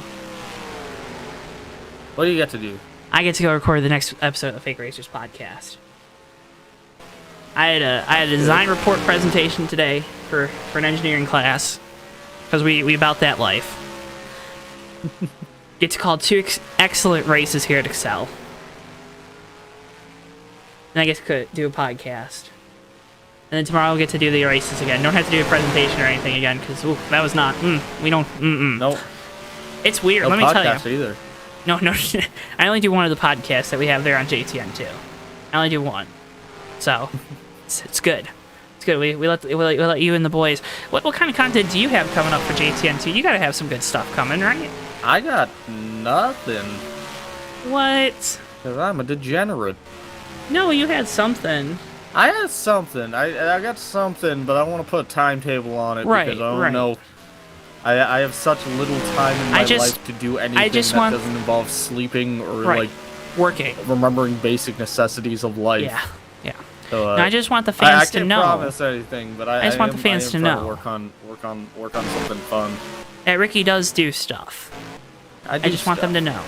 What do you get to do? I get to go record the next episode of the Fake Racers podcast. I had a design report presentation today for an engineering class because we about that life. Get to call 2 excellent races here at Excel. And I get to do a podcast. And then tomorrow I'll get to do the races again. Don't have to do a presentation or anything again because that was not. We don't. Nope. It's weird. No Let me tell you. podcast either. No. I only do one of the podcasts that we have there on JTN too. I only do one, so it's good. It's good. We let you and the boys. What kind of content do you have coming up for JTN 2? You gotta have some good stuff coming, right? I got nothing. What? Cause I'm a degenerate. No, you had something. I had something. I got something, but I want to put a timetable on it Right, because I don't right. know. I have such little time in my life to do anything that doesn't involve sleeping or like working, remembering basic necessities of life. Yeah. So, No, I just want the fans to know. I can't promise anything, but I just want the fans to know. Work on something fun. That Ricky does do stuff. I just want them to know.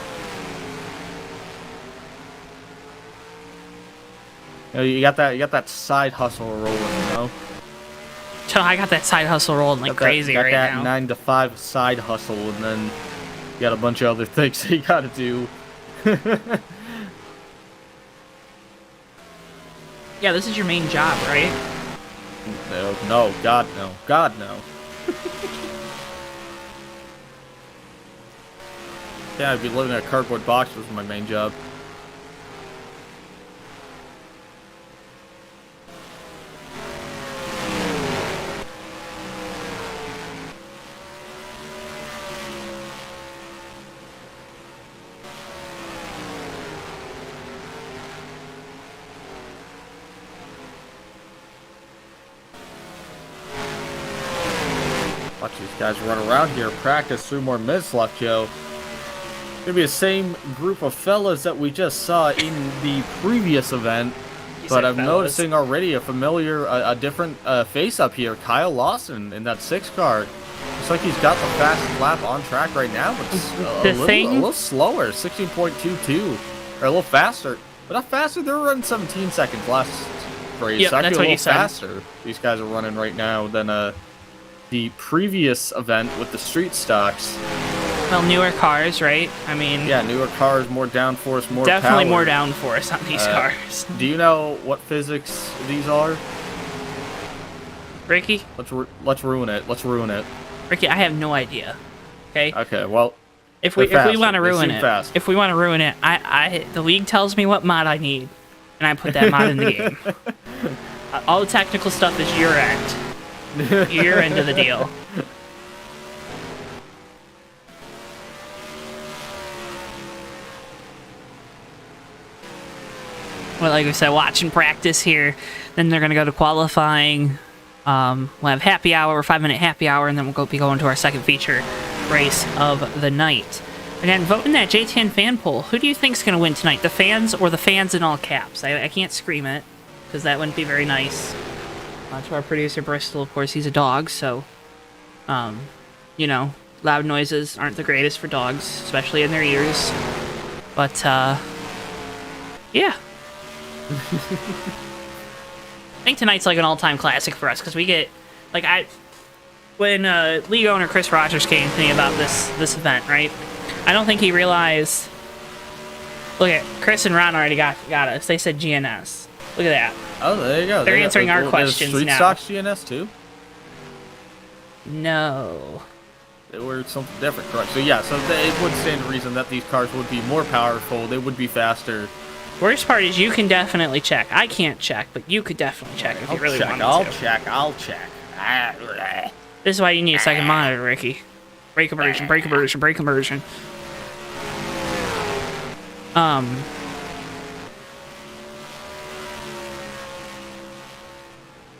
You got that side hustle rolling, you know. So I got that side hustle rolling like crazy right now. Got that 9 to 5 side hustle, and then you got a bunch of other things that you got to do. Yeah, this is your main job, right? No, God no. Yeah, I'd be living in a cardboard box was my main job. Watch these guys run around here, practice 3 more minutes left, Joe. Gonna be the same group of fellas that we just saw in the previous event, but I'm noticing already a different face up here. Kyle Lawson in that 6 car. Looks like he's got the fastest lap on track right now, but it's a little slower, 16.22, or a little faster, but not faster. They were running 17 seconds last race. Yep, Actually that's a what little you said. faster. These guys are running right now than the previous event with the street stocks. Well, newer cars, right? I mean, Yeah, newer cars, more downforce, more definitely power. more downforce on these cars. Do you know what physics these are? Ricky, Let's ruin it. Let's ruin it. Ricky, I have no idea. Okay. Okay, well, If we they're want to faster. They ruin seem it, fast. if we want to ruin it, the league tells me what mod I need, and I put that mod in the game. All the technical stuff is your end. Your end of the deal. Well, like we said, watching practice here. Then they're gonna go to qualifying. We'll have happy hour, 5-minute happy hour, and then we'll be going to our second feature race of the night. Again, vote in that JTN fan poll. Who do you think's gonna win tonight? The fans or the fans in all caps? I can't scream it because that wouldn't be very nice. To our producer Bristol, of course, he's a dog, so you know, loud noises aren't the greatest for dogs, especially in their ears. But yeah. I think tonight's like an all-time classic for us because we get when league owner Chris Rogers came to me about this event, right? I don't think he realized. Look at Chris and Ron already got us. They said GNS. Look at that. Oh, there you go. They're answering our questions Street now. stocks GNS too? No. They were something different, correct? So yeah, it would stand to reason that these cars would be more powerful. They would be faster. Worst part is you can definitely check. I can't check, but you could definitely check if you really wanted to. I'll check. This is why you need a second monitor, Ricky. Brake immersion, brake immersion, brake immersion.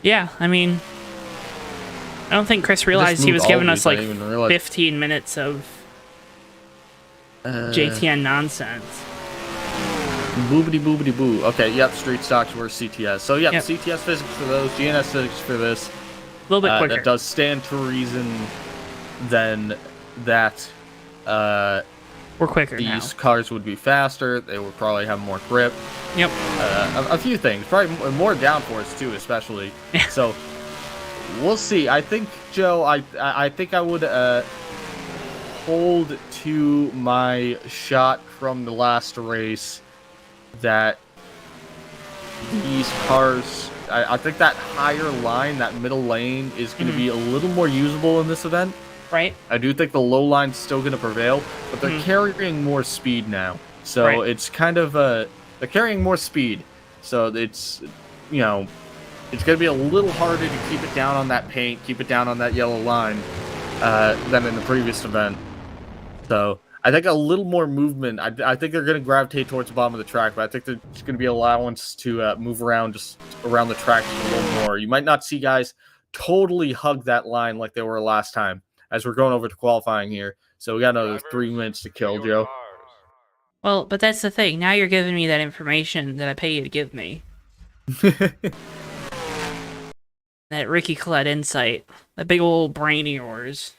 Yeah, I mean, I don't think Chris realized he was giving us like 15 minutes of JTN nonsense. Boobity boobity boo. Okay, yep, street stocks were CTS. So, yep, Yep. CTS physics for those, GNS physics for this. A little bit quicker. That does stand to reason then that We're quicker now. these cars would be faster. They would probably have more grip. Yep. A few things. Probably more downforce, too, especially. So, we'll see. I think, Joe, I think I would hold to my shot from the last race that these cars, I think that higher line, that middle lane, is going to be a little more usable in this event. Right. I do think the low line's still going to prevail, but they're carrying more speed now. So it's kind of they're carrying more speed. So it's, you know, it's going to be a little harder to keep it down on that paint, keep it down on that yellow line than in the previous event. So I think a little more movement. I think they're going to gravitate towards the bottom of the track, but I think there's going to be allowance to move around just around the track a little more. You might not see guys totally hug that line like they were last time, as we're going over to qualifying here. So we got another 3 minutes to kill, Joe. Well, but that's the thing. Now you're giving me that information that I pay you to give me. That Ricky Collette insight. That big old brain of yours.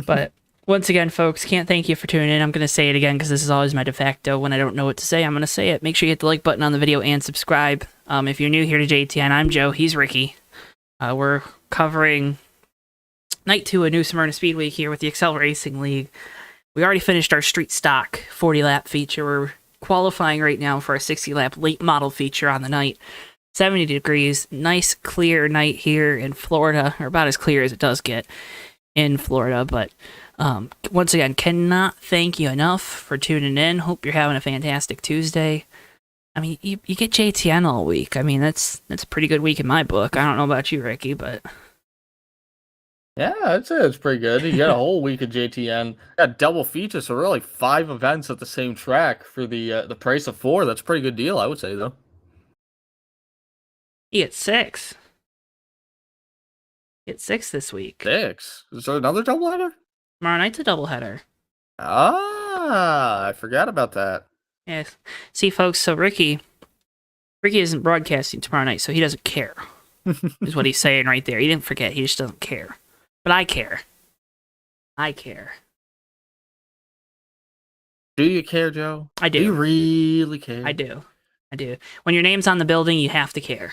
But once again, folks, can't thank you for tuning in. I'm going to say it again because this is always my de facto. When I don't know what to say, I'm going to say it. Make sure you hit the like button on the video and subscribe. If you're new here to JTN, I'm Joe. He's Ricky. We're covering Night 2 of New Smyrna Speedway here with the Excel Racing League. We already finished our street stock 40-lap feature. We're qualifying right now for a 60-lap late model feature on the night. 70 degrees. Nice, clear night here in Florida, or about as clear as it does get in Florida. But once again, cannot thank you enough for tuning in. Hope you're having a fantastic Tuesday. I mean, you get JTN all week. I mean, that's a pretty good week in my book. I don't know about you, Ricky, but... Yeah, I'd say it's pretty good. You got a whole week of JTN. Got double features, so really 5 events at the same track for the price of 4. That's a pretty good deal, I would say, though. You get 6. You get 6 this week. 6? Is there another doubleheader? Tomorrow night's a doubleheader. Ah, I forgot about that. Yes. See, folks, so Ricky isn't broadcasting tomorrow night, so he doesn't care, is what he's saying right there. He didn't forget. He just doesn't care. But I care. I care. Do you care, Joe? I do. Do you really care? I do. I do. When your name's on the building, you have to care.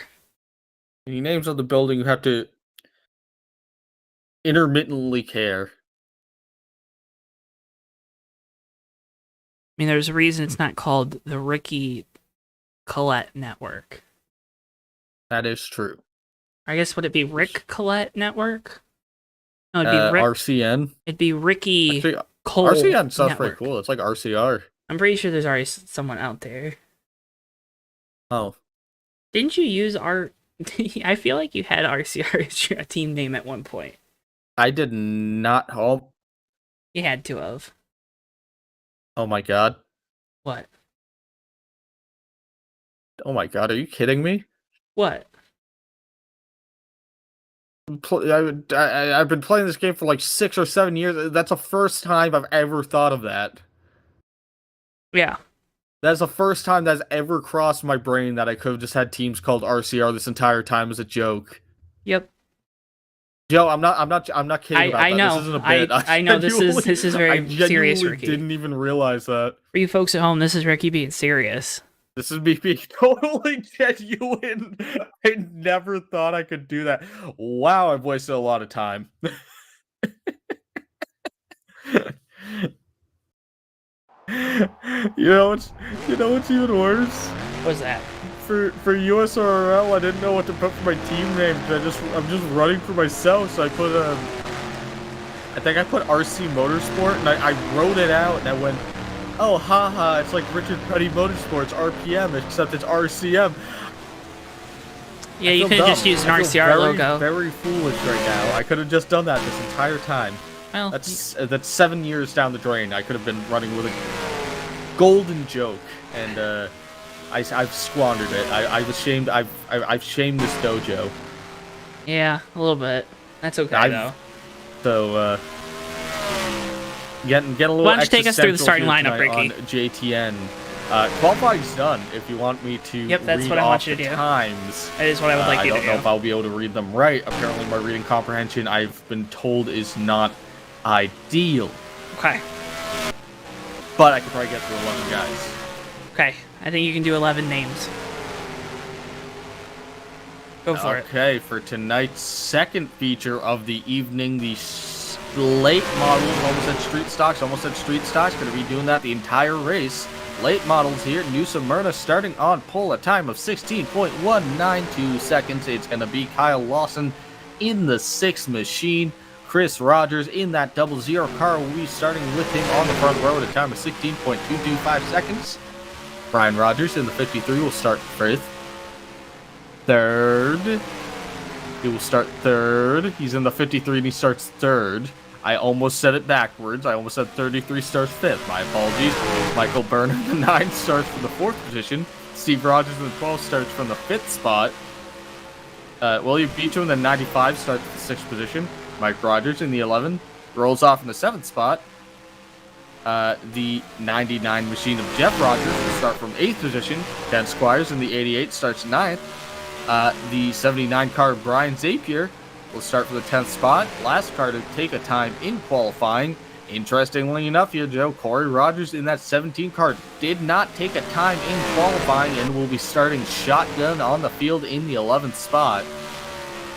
When your name's on the building, you have to intermittently care. I mean, there's a reason it's not called the Ricky Collette Network. That is true. I guess, would it be Rick Collette Network? No, it'd be Rick, RCN. It'd be Ricky Actually, Cole RCN sounds Network. pretty cool. It's like RCR. I'm pretty sure there's already someone out there. Oh. Didn't you use I feel like you had RCR as your team name at one point. I did not. You had to have. Oh my god. What? Oh my god, are you kidding me? What? I've been playing this game for like 6 or 7 years. That's the first time I've ever thought of that. Yeah. That's the first time that's ever crossed my brain that I could have just had teams called RCR this entire time as a joke. Yep. Joe, I'm not kidding about I that. know. This isn't a bit. I know this is very serious, Ricky. I didn't even realize that. For you folks at home, this is Ricky being serious. This is me being totally genuine. I never thought I could do that. Wow, I've wasted a lot of time. You know what's even worse? What's that? For USRL, I didn't know what to put for my team name. I'm just running for myself, so I put I think I put RC Motorsport, and I wrote it out, and I went, oh, haha, it's like Richard Petty Motorsports, RPM, except it's RCM. Yeah, you could have just used an RCR logo. Very foolish right now. I could have just done that this entire time. Well, that's 7 years down the drain. I could have been running with a golden joke, and I've squandered it. I've shamed this dojo. Yeah, a little bit. That's okay though. So get a little. Why don't you take us through the starting existential lineup, here tonight Ricky? on JTN. Qualifying's done. If you want me to Yep, that's read what I off want you to the do. times, That is what I would like you to I don't know do. if I'll be able to read them right. Apparently, my reading comprehension, I've been told, is not ideal. Okay. But I could probably get through 11 guys. Okay. I think you can do 11 names. Go for it. Okay, for tonight's second feature of the evening, the late models, almost said street stocks, going to be doing that the entire race. Late models here, New Smyrna starting on pole, a time of 16.192 seconds. It's going to be Kyle Lawson in the 6th machine. Chris Rogers in that 00 car will be starting with him on the front row at a time of 16.225 seconds. Brian Rogers in the 53 will start 5th. Third. He will start 3rd. He's in the 53 and he starts 3rd. I almost said it backwards. I almost said 33 starts 5th. My apologies. Michael Berner in the 9 starts from the 4th position. Steve Rogers in the 12 starts from the 5th spot. William Beecham in the 95 starts at the 6th position. Mike Rogers in the 11 rolls off in the 7th spot. The 99 machine of Jeff Rogers will start from 8th position. Dan Squires in the 88 starts 9th. The 79 car of Brian Zapier will start for the 10th spot. Last car to take a time in qualifying. Interestingly enough here, Joe, Corey Rogers in that 17 car did not take a time in qualifying and will be starting shotgun on the field in the 11th spot.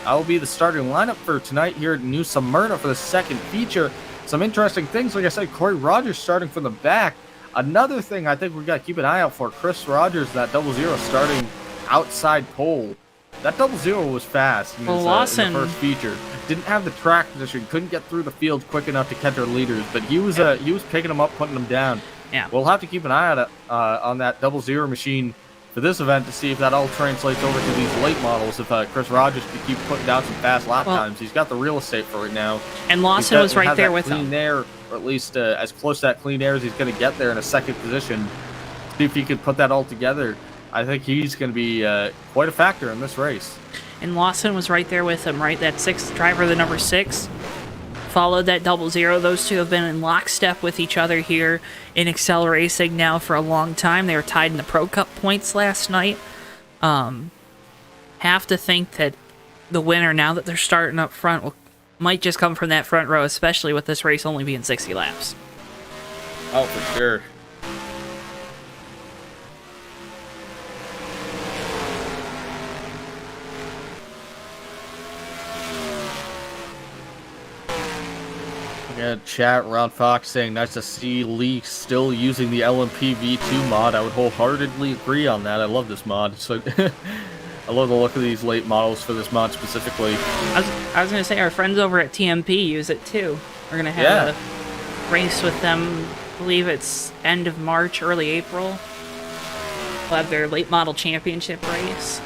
That will be the starting lineup for tonight here at New Smyrna for the second feature. Some interesting things, like I said, Corey Rogers starting from the back. Another thing I think we got to keep an eye out for, Chris Rogers, that 00 starting outside pole. That 00 was fast in, Lawson, in the first feature. Didn't have the track position, couldn't get through the field quick enough to catch our leaders, but he was picking them up, putting them down. Yeah. We'll have to keep an eye out on that 00 machine for this event to see if that all translates over to these late models. If Chris Rogers could keep putting down some fast lap times, he's got the real estate for it now. And Lawson was right there with him. Air, or at least as close to that clean air as he's going to get there in a second position. See if he can put that all together. I think he's going to be quite a factor in this race. And Lawson was right there with him, right? That 6th driver, the number 6, followed that 00. Those two have been in lockstep with each other here in Excel Racing now for a long time. They were tied in the Pro Cup points last night. Have to think that the winner, now that they're starting up front, might just come from that front row, especially with this race only being 60 laps. Oh, for sure. Yeah, chat, Ron Fox saying, nice to see Lee still using the LMP V2 mod. I would wholeheartedly agree on that. I love this mod. It's like, I love the look of these late models for this mod specifically. I was going to say, our friends over at TMP use it too. We're going to have a race with them, I believe it's end of March, early April. We'll have their late model championship race.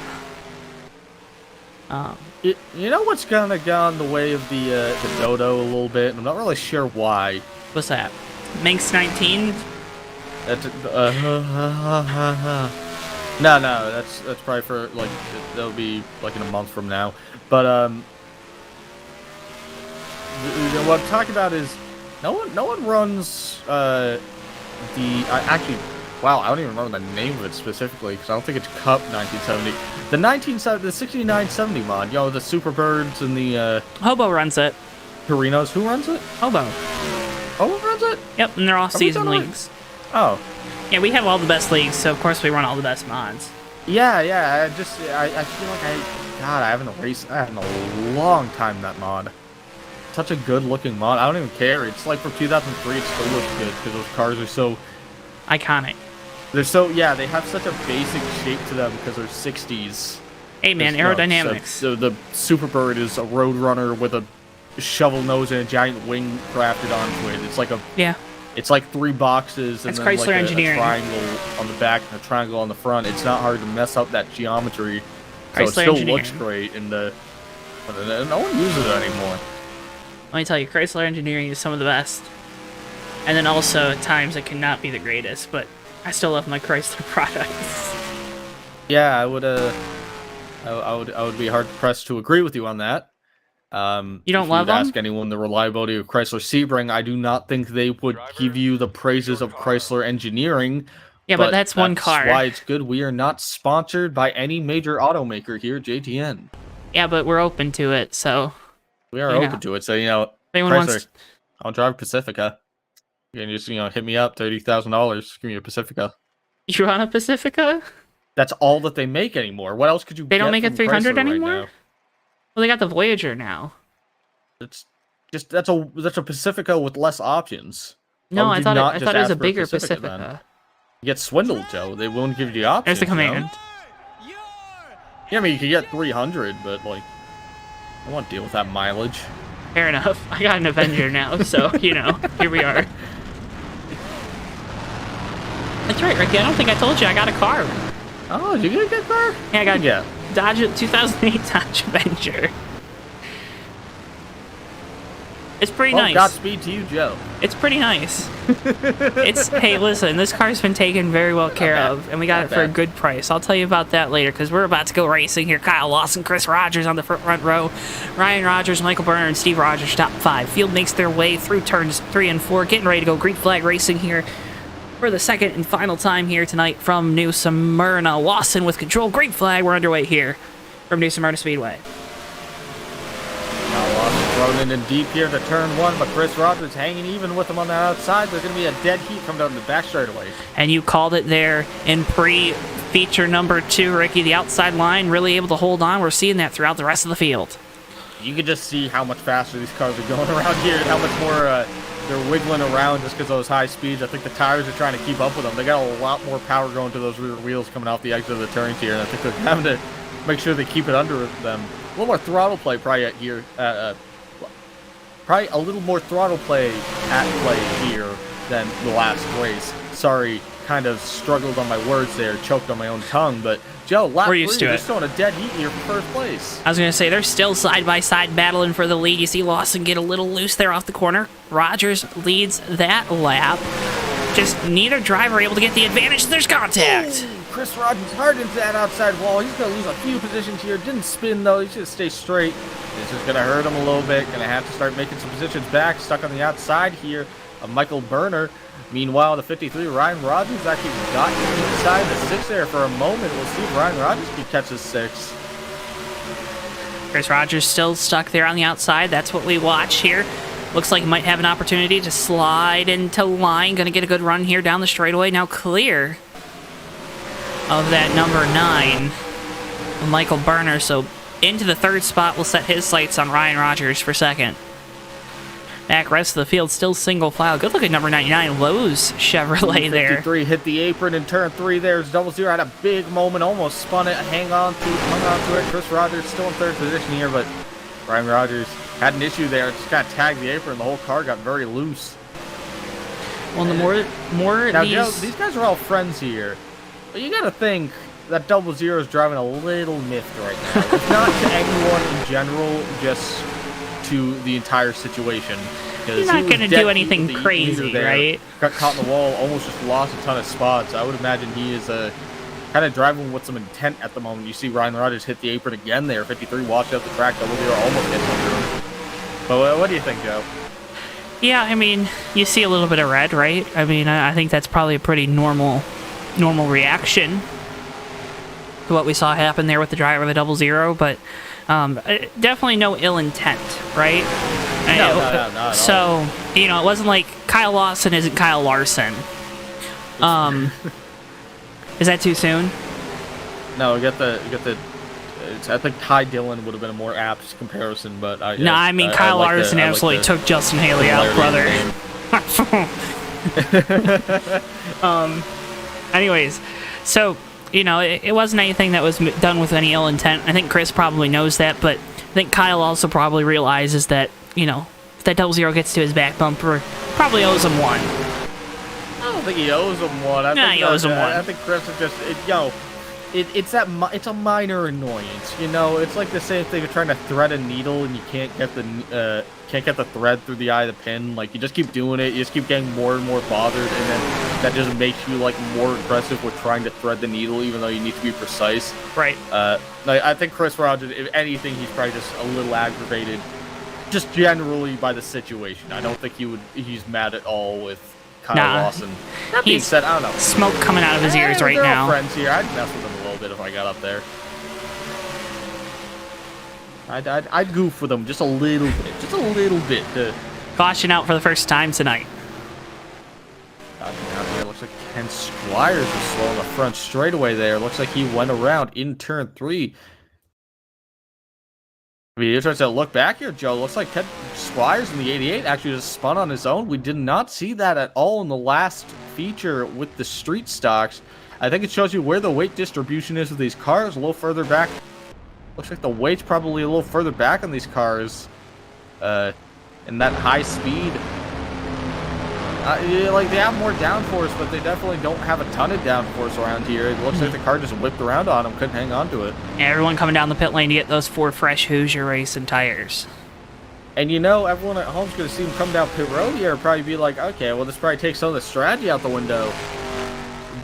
You know what's kind of gone the way of the Dodo a little bit? I'm not really sure why. What's that? Manx 19? That's no, that's probably for like that'll be like in a month from now. But what I'm talking about is no one runs actually. Wow, I don't even remember the name of it specifically because I don't think it's Cup 1970. The 6970 mod, you know, the Superbirds and the Hobo runs it. Torinos. Who runs it? Hobo. Hobo runs it? Yep, and they're off-season leagues. Oh. Yeah, we have all the best leagues, so of course we run all the best mods. Yeah. I feel like I haven't raced in a long time that mod. Such a good-looking mod. I don't even care. It's like from 2003, it still looks good because those cars are so iconic. They're so, yeah, they have such a basic shape to them because they're 60s. Hey man, aerodynamics. So the Superbird is a road runner with a shovel nose and a giant wing crafted onto it. It's like it's like 3 boxes and that's then Chrysler like Engineering. a triangle on the back and a triangle on the front. It's not hard to mess up that geometry. So Chrysler it still Engineering. looks great, and no one uses it anymore. Let me tell you, Chrysler Engineering is some of the best. And then also, at times, it cannot be the greatest, but I still love my Chrysler products. Yeah, I would be hard pressed to agree with you on that. You don't if love you'd them? ask anyone the reliability of Chrysler Sebring, I do not think they would give you the praises of Chrysler Engineering. Yeah, but that's one car. That's why it's good. We are not sponsored by any major automaker here, JTN. Yeah, but we're open to it, so... We are open to it, so, anyone Chrysler, wants... I'll drive Pacifica. You can just, hit me up, $30,000, give me a Pacifica. You want a Pacifica? That's all that they make anymore. What else could you get? They don't make a 300 Chrysler anymore? right now? Well, they got the Voyager now. It's just that's a Pacifica with less options. No, Why I would thought you it, not I just thought it was ask a for bigger Pacifica, Pacifica. then? You get swindled, Joe. They won't give you the options. There's the command. Yeah, I mean you could get 300, but like, I don't want to deal with that mileage. Fair enough. I got an Avenger now, so here we are. That's right, Ricky. I don't think I told you I got a car. Oh, did you get a good car? Yeah, I got Yeah. Dodge 2008 Dodge Avenger. It's pretty nice. Godspeed to you, Joe. It's pretty nice. Hey, listen, this car's been taken very well care of, and we got it for a good price. I'll tell you about that later, because we're about to go racing here. Kyle Lawson, Chris Rogers on the front row. Ryan Rogers, Michael Berner, and Steve Rogers top 5. Field makes their way through turns 3 and 4, getting ready to go green flag racing here for the second and final time here tonight from New Smyrna. Lawson with control. Green flag. We're underway here from New Smyrna Speedway. Now Lawson thrown in deep here to turn 1, but Chris Rogers hanging even with him on the outside. There's going to be a dead heat coming down the back straightaway. And you called it there in pre-feature number 2, Ricky. The outside line really able to hold on. We're seeing that throughout the rest of the field. You can just see how much faster these cars are going around here and how much more they're wiggling around just because of those high speeds. I think the tires are trying to keep up with them. They got a lot more power going to those rear wheels coming off the exit of the turns here, and I think they're having to make sure they keep it under them. A little more throttle play probably here. Probably a little more throttle play at play here than the last race. Sorry, kind of struggled on my words there, choked on my own tongue, but Joe, lap 3, they're still in a dead heat here for first place. I was going to say, they're still side-by-side battling for the lead. You see Lawson get a little loose there off the corner. Rogers leads that lap. Just neither driver able to get the advantage. There's contact. Ooh, Chris Rogers hard into that outside wall. He's going to lose a few positions here. Didn't spin, though. He should stay straight. This is going to hurt him a little bit. Going to have to start making some positions back. Stuck on the outside here of Michael Berner. Meanwhile, the 53, Ryan Rogers actually got inside the 6 there for a moment. We'll see if Ryan Rogers can catch the 6. Chris Rogers still stuck there on the outside. That's what we watch here. Looks like he might have an opportunity to slide into line. Going to get a good run here down the straightaway. Now clear of that number 9, Michael Berner. So into the 3rd spot will set his sights on Ryan Rogers for 2nd. Back rest of the field still single file. Good look at number 99, Lowe's Chevrolet there. 53 hit the apron in turn 3 there. Double zero had a big moment, almost spun it, hung on to it. Chris Rogers still in 3rd position here, but Ryan Rogers had an issue there. Just got tagged the apron. The whole car got very loose. Well, the more now, these... Joe, these guys are all friends here, but you got to think that Double Zero is driving a little miffed right now. If not to anyone in general, just to the entire situation. He's not going to do anything crazy, right? Got caught in the wall, almost just lost a ton of spots. I would imagine he is kind of driving with some intent at the moment. You see Ryan Rogers hit the apron again there. 53 watched out the track. Double Zero almost gets under him. But what do you think, Joe? Yeah, I mean, you see a little bit of red, right? I mean, I think that's probably a pretty normal reaction to what we saw happen there with the driver of the Double Zero, but definitely no ill intent, right? No, so, it wasn't like Kyle Lawson isn't Kyle Larson. Is that too soon? No, I think Ty Dillon would have been a more apt comparison, but Kyle Larson absolutely took Justin Haley out, brother. Anyways, so it wasn't anything that was done with any ill intent. I think Chris probably knows that, but I think Kyle also probably realizes that if that Double Zero gets to his back bumper, probably owes him one. I don't think he owes him one. He owes him one. I think Chris is just it's a minor annoyance. It's like the same thing of trying to thread a needle and you can't get the thread through the eye of the pin. Like, you just keep doing it, you just keep getting more and more bothered, and then that just makes you more aggressive with trying to thread the needle, even though you need to be precise. Right. I think Chris Rogers, if anything, he's probably just a little aggravated just generally by the situation. I don't think he's mad at all with Kyle Lawson. That being said, I don't know. Smoke coming out of his ears right they're now. all friends here. I'd mess with him a little bit if I got up there. I'd goof with him just a little bit. Caution out for the first time tonight. Out here, looks like Ken Squires was slow on the front straightaway there. Looks like he went around in turn 3. I mean, you're trying to look back here, Joe. Looks like Ken Squires in the 88 actually just spun on his own. We did not see that at all in the last feature with the street stocks. I think it shows you where the weight distribution is with these cars, a little further back. Looks like the weight's probably a little further back on these cars. In that high speed. Yeah, like, they have more downforce, but they definitely don't have a ton of downforce around here. It looks like the car just whipped around on them, couldn't hang on to it. Everyone coming down the pit lane to get those 4 fresh Hoosier racing tires. And you know, everyone at home's going to see them come down pit road here and probably be like, okay, well, this probably takes some of the strategy out the window.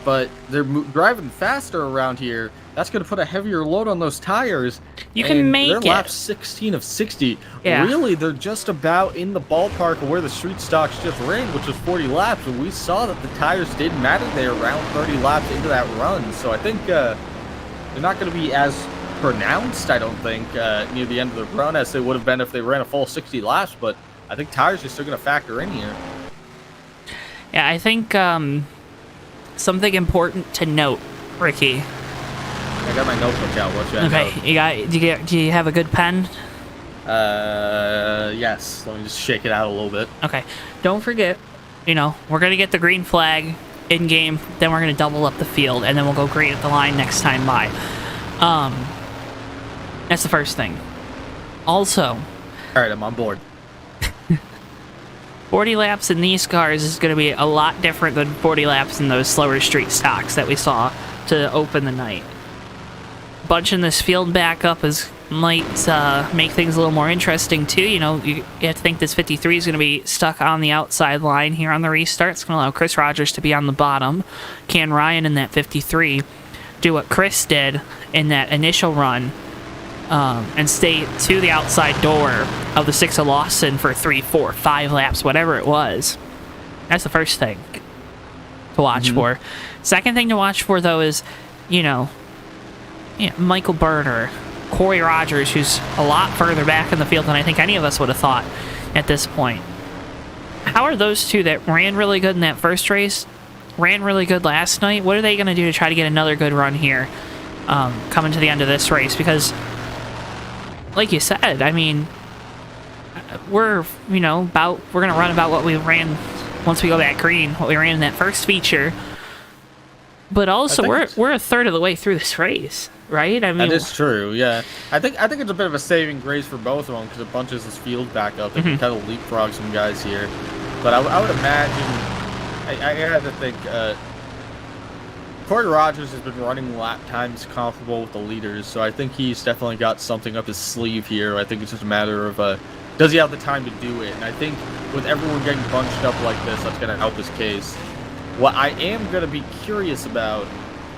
But they're driving faster around here. That's going to put a heavier load on those tires. You can make they're it. lap 16 of 60. Yeah. Really, they're just about in the ballpark of where the street stocks just ran, which was 40 laps. And we saw that the tires did matter there around 30 laps into that run. So I think they're not going to be as pronounced, I don't think, near the end of the run as they would have been if they ran a full 60 laps. But I think tires are still going to factor in here. Yeah, I think something important to note, Ricky. I got my notebook out. What should I Okay, do you have a good pen? Yes. Let me just shake it out a little bit. Okay. Don't forget, we're going to get the green flag in-game, then we're going to double up the field, and then we'll go green at the line next time by. That's the first thing. Also... All right, I'm on board. 40 laps in these cars is going to be a lot different than 40 laps in those slower street stocks that we saw to open the night. Bunching this field back up might make things a little more interesting too. You have to think this 53 is going to be stuck on the outside line here on the restart. It's going to allow Chris Rogers to be on the bottom. Can Ryan in that 53 do what Chris did in that initial run and stay to the outside door of the 6 of Lawson for 3, 4, 5 laps, whatever it was? That's the first thing to watch for. Second thing to watch for, though, is, Michael Berner, Corey Rogers, who's a lot further back in the field than I think any of us would have thought at this point. How are those two that ran really good in that first race, ran really good last night, what are they going to do to try to get another good run here coming to the end of this race? Because, like you said, I mean, we're going to run about what we ran once we go back green, what we ran in that first feature. But also, we're a third of the way through this race, right? I mean, that is true. Yeah, I think it's a bit of a saving grace for both of them because it bunches this field back up. They can kind of leapfrog some guys here. But I would imagine, I have to think, Corey Rogers has been running lap times comparable with the leaders, so I think he's definitely got something up his sleeve here. I think it's just a matter of does he have the time to do it? And I think with everyone getting bunched up like this, that's going to help his case. What I am going to be curious about,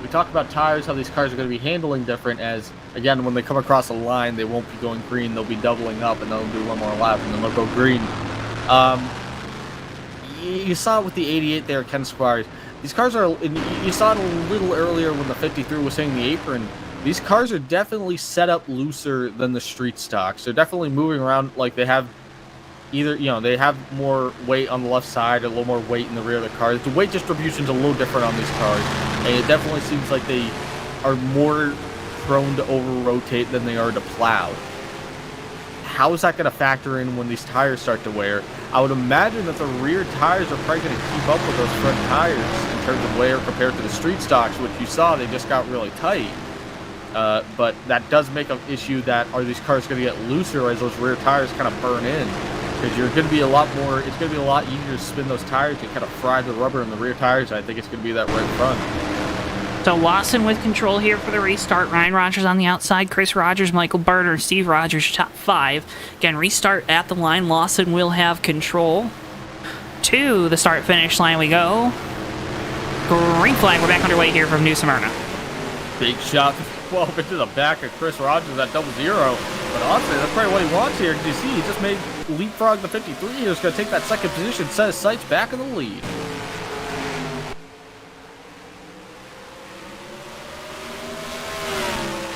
we talked about tires, how these cars are going to be handling different as, again, when they come across a line, they won't be going green, they'll be doubling up, and they'll do one more lap, and then they'll go green. You saw it with the 88 there, Ken Squires. These cars are, you saw it a little earlier when the 53 was hitting the apron. These cars are definitely set up looser than the street stocks. They're definitely moving around like they have either, they have more weight on the left side, a little more weight in the rear of the car. The weight distribution's a little different on these cars, and it definitely seems like they are more prone to over-rotate than they are to plow. How is that going to factor in when these tires start to wear? I would imagine that the rear tires are probably going to keep up with those front tires in terms of wear compared to the street stocks, which you saw, they just got really tight. But that does make an issue that are these cars going to get looser as those rear tires kind of burn in? Because you're going to be a lot more, it's going to be a lot easier to spin those tires and kind of fry the rubber in the rear tires. I think it's going to be that right front. So Lawson with control here for the restart. Ryan Rogers on the outside. Chris Rogers, Michael Berner, Steve Rogers, top 5. Again, restart at the line. Lawson will have control. To the start-finish line we go. Green flag. We're back underway here from New Smyrna. Big shot 12 into the back of Chris Rogers at 00. But honestly, that's probably what he wants here. You see, he just made leapfrog the 53. He's going to take that second position, set his sights back in the lead.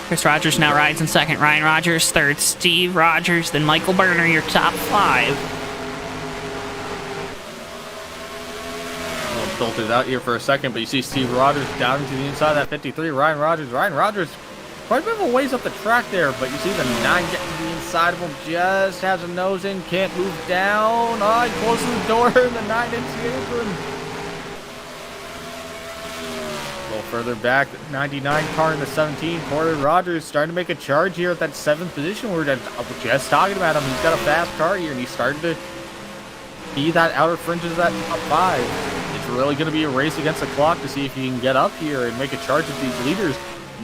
Chris Rogers now rides in second. Ryan Rogers third. Steve Rogers, then Michael Berner, your top 5. We'll filter it out here for a second, but you see Steve Rogers down to the inside of that 53. Ryan Rogers, quite a bit of a ways up the track there, but you see the 9 getting to the inside of him, just has a nose in, can't move down. Oh, he closes the door, and the 9 into the apron. A little further back, 99 car in the 17. Corey Rogers starting to make a charge here at that 7th position. We're just talking about him. He's got a fast car here, and he's starting to be that outer fringes of that top 5. It's really going to be a race against the clock to see if he can get up here and make a charge at these leaders.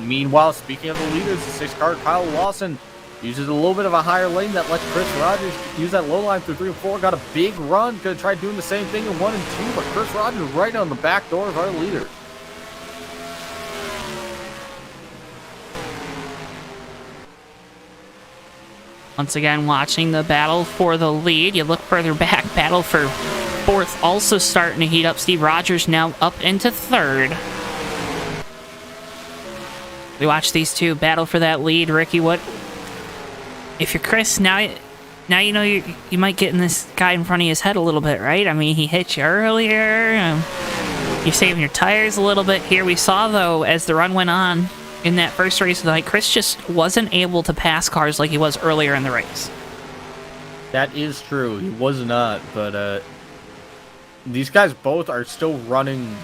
Meanwhile, speaking of the leaders, the 6 car Kyle Lawson uses a little bit of a higher lane that lets Chris Rogers use that low line through 3 and 4. Got a big run. Going to try doing the same thing in 1 and 2, but Chris Rogers right on the back door of our leader. Once again, watching the battle for the lead. You look further back, battle for 4th also starting to heat up. Steve Rogers now up into 3rd. We watch these two battle for that lead. Ricky, what if you're Chris? Now you know you might get in this guy in front of his head a little bit, right? I mean, he hit you earlier. You're saving your tires a little bit here. We saw though, as the run went on in that first race of the night, Chris just wasn't able to pass cars like he was earlier in the race. That is true. He was not, but these guys both are still running.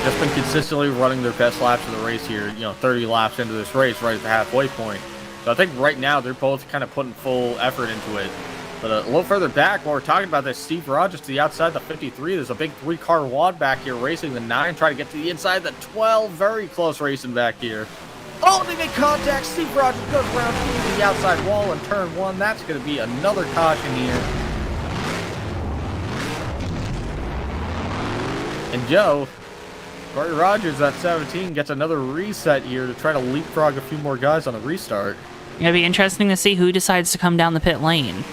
Just been consistently running their best laps of the race here, 30 laps into this race right at the halfway point. So I think right now they're both kind of putting full effort into it. But a little further back, while we're talking about this, Steve Rogers to the outside the 53. There's a big 3-car wad back here racing the 9, trying to get to the inside the 12. Very close racing back here. Oh, they make contact. Steve Rogers goes around to the outside wall in turn 1. That's going to be another caution here. And Joe, Corey Rogers at 17 gets another reset here to try to leapfrog a few more guys on a restart. It'll be interesting to see who decides to come down the pit lane.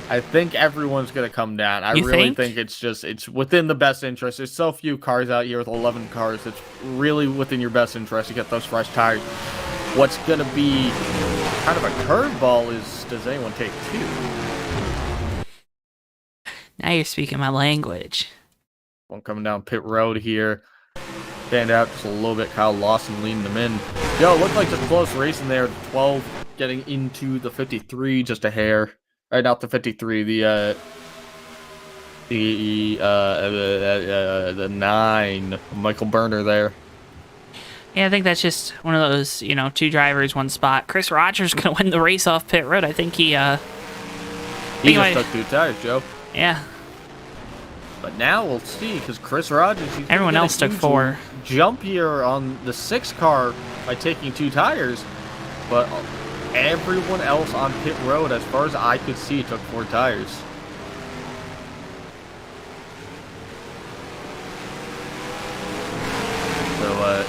I think everyone's going to come down. I You really think? think it's within the best interest. There's so few cars out here with 11 cars. It's really within your best interest to get those fresh tires. What's going to be kind of a curveball is, does anyone take 2? Now you're speaking my language. One coming down pit road here. Stand out just a little bit. Kyle Lawson leading them in. Yo, looked like just close racing there. The 12 getting into the 53, just a hair. Right out the 53. The 9. Michael Berner there. Yeah, I think that's just one of those, 2 drivers, 1 spot. Chris Rogers gonna win the race off pit road. I think he He just took 2 tires, Joe. Yeah. But now we'll see, because Chris Rogers, he's gonna Everyone get a else took huge 4. Jump here on the 6 car by taking 2 tires, but everyone else on pit road, as far as I could see, took 4 tires. So,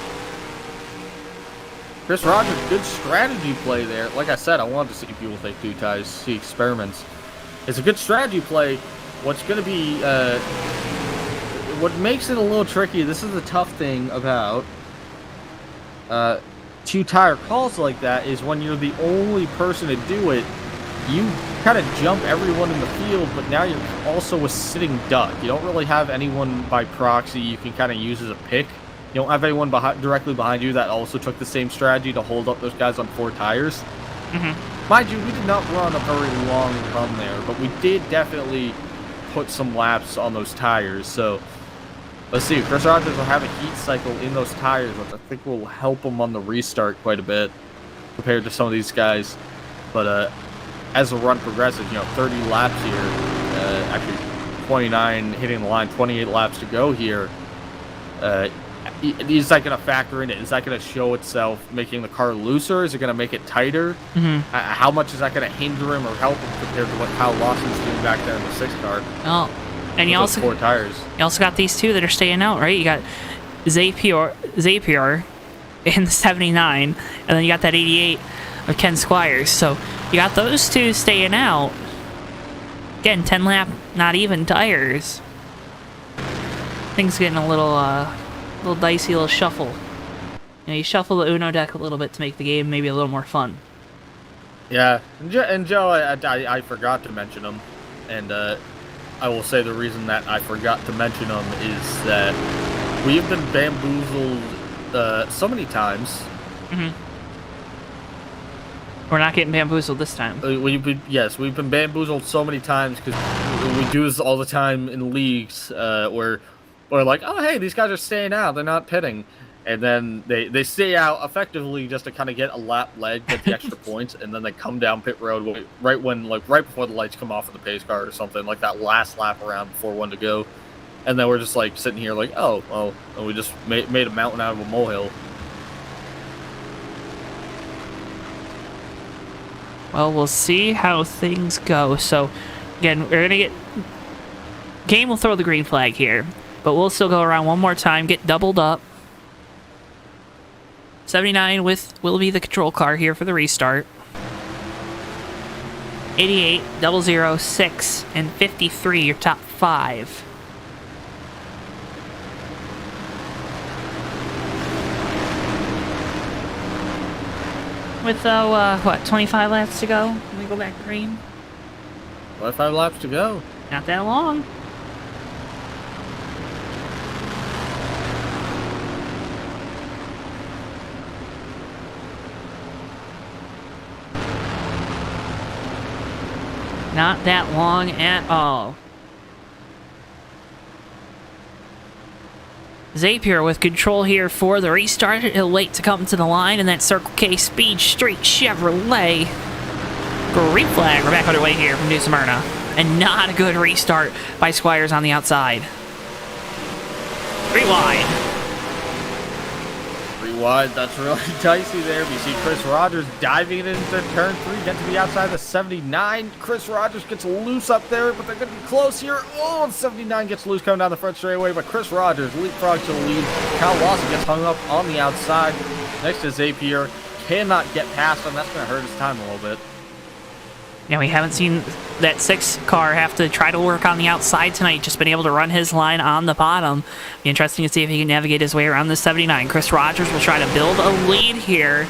Chris Rogers, good strategy play there. Like I said, I wanted to see people take 2 tires, see experiments. It's a good strategy play. What's going to be, what makes it a little tricky, this is the tough thing about 2-tire calls like that, is when you're the only person to do it, you kind of jump everyone in the field, but now you're also a sitting duck. You don't really have anyone by proxy you can kind of use as a pick. You don't have anyone directly behind you that also took the same strategy to hold up those guys on 4 tires. Mind you, we did not run a very long run there, but we did definitely put some laps on those tires. So let's see. Chris Rogers will have a heat cycle in those tires, which I think will help him on the restart quite a bit compared to some of these guys. But as the run progresses, 30 laps here, actually 29 hitting the line, 28 laps to go here. Is that going to factor in it? Is that going to show itself making the car looser? Is it going to make it tighter? How much is that going to hinder him or help him compared to what Kyle Lawson's doing back there in the 6 car? Oh, and you also 4 tires. You also got these 2 that are staying out, right? You got Zapier in the 79, and then you got that 88. of Ken Squires. So you got those two staying out. Again, 10 lap, not even tires. Things getting a little dicey, a little shuffle. You know, you shuffle the Uno deck a little bit to make the game maybe a little more fun. Yeah, and Joe, I forgot to mention him, and I will say the reason that I forgot to mention him is that we have been bamboozled so many times. We're not getting bamboozled this time. Yes, we've been bamboozled so many times because we do this all the time in leagues where we're like, oh, hey, these guys are staying out. They're not pitting. And then they stay out effectively just to kind of get a lap leg, get the extra points, and then they come down pit road right before the lights come off of the pace car or something, like that last lap around before one to go. And then we're just like sitting here like, oh, and we just made a mountain out of a molehill. Well, we'll see how things go. So, again, we're going to get... Game will throw the green flag here, but we'll still go around one more time, get doubled up. 79 will be the control car here for the restart. 88, 00, 6, and 53, your top 5. With, what, 25 laps to go? Let me go back green. 25 laps to go. Not that long. Not that long at all. Zapier with control here for the restart. He'll wait to come to the line in that Circle K Speed Street Chevrolet. Green flag. We're back underway here from New Smyrna. And not a good restart by Squires on the outside. 3 wide. 3 wide. That's really dicey there. We see Chris Rogers diving into turn 3, get to the outside of the 79. Chris Rogers gets loose up there, but they're going to be close here. Oh, and 79 gets loose coming down the front straightaway, but Chris Rogers leapfrogs to the lead. Kyle Lawson gets hung up on the outside next to Zapier. Cannot get past him. That's going to hurt his time a little bit. Yeah, we haven't seen that 6 car have to try to work on the outside tonight. Just been able to run his line on the bottom. Be interesting to see if he can navigate his way around the 79. Chris Rogers will try to build a lead here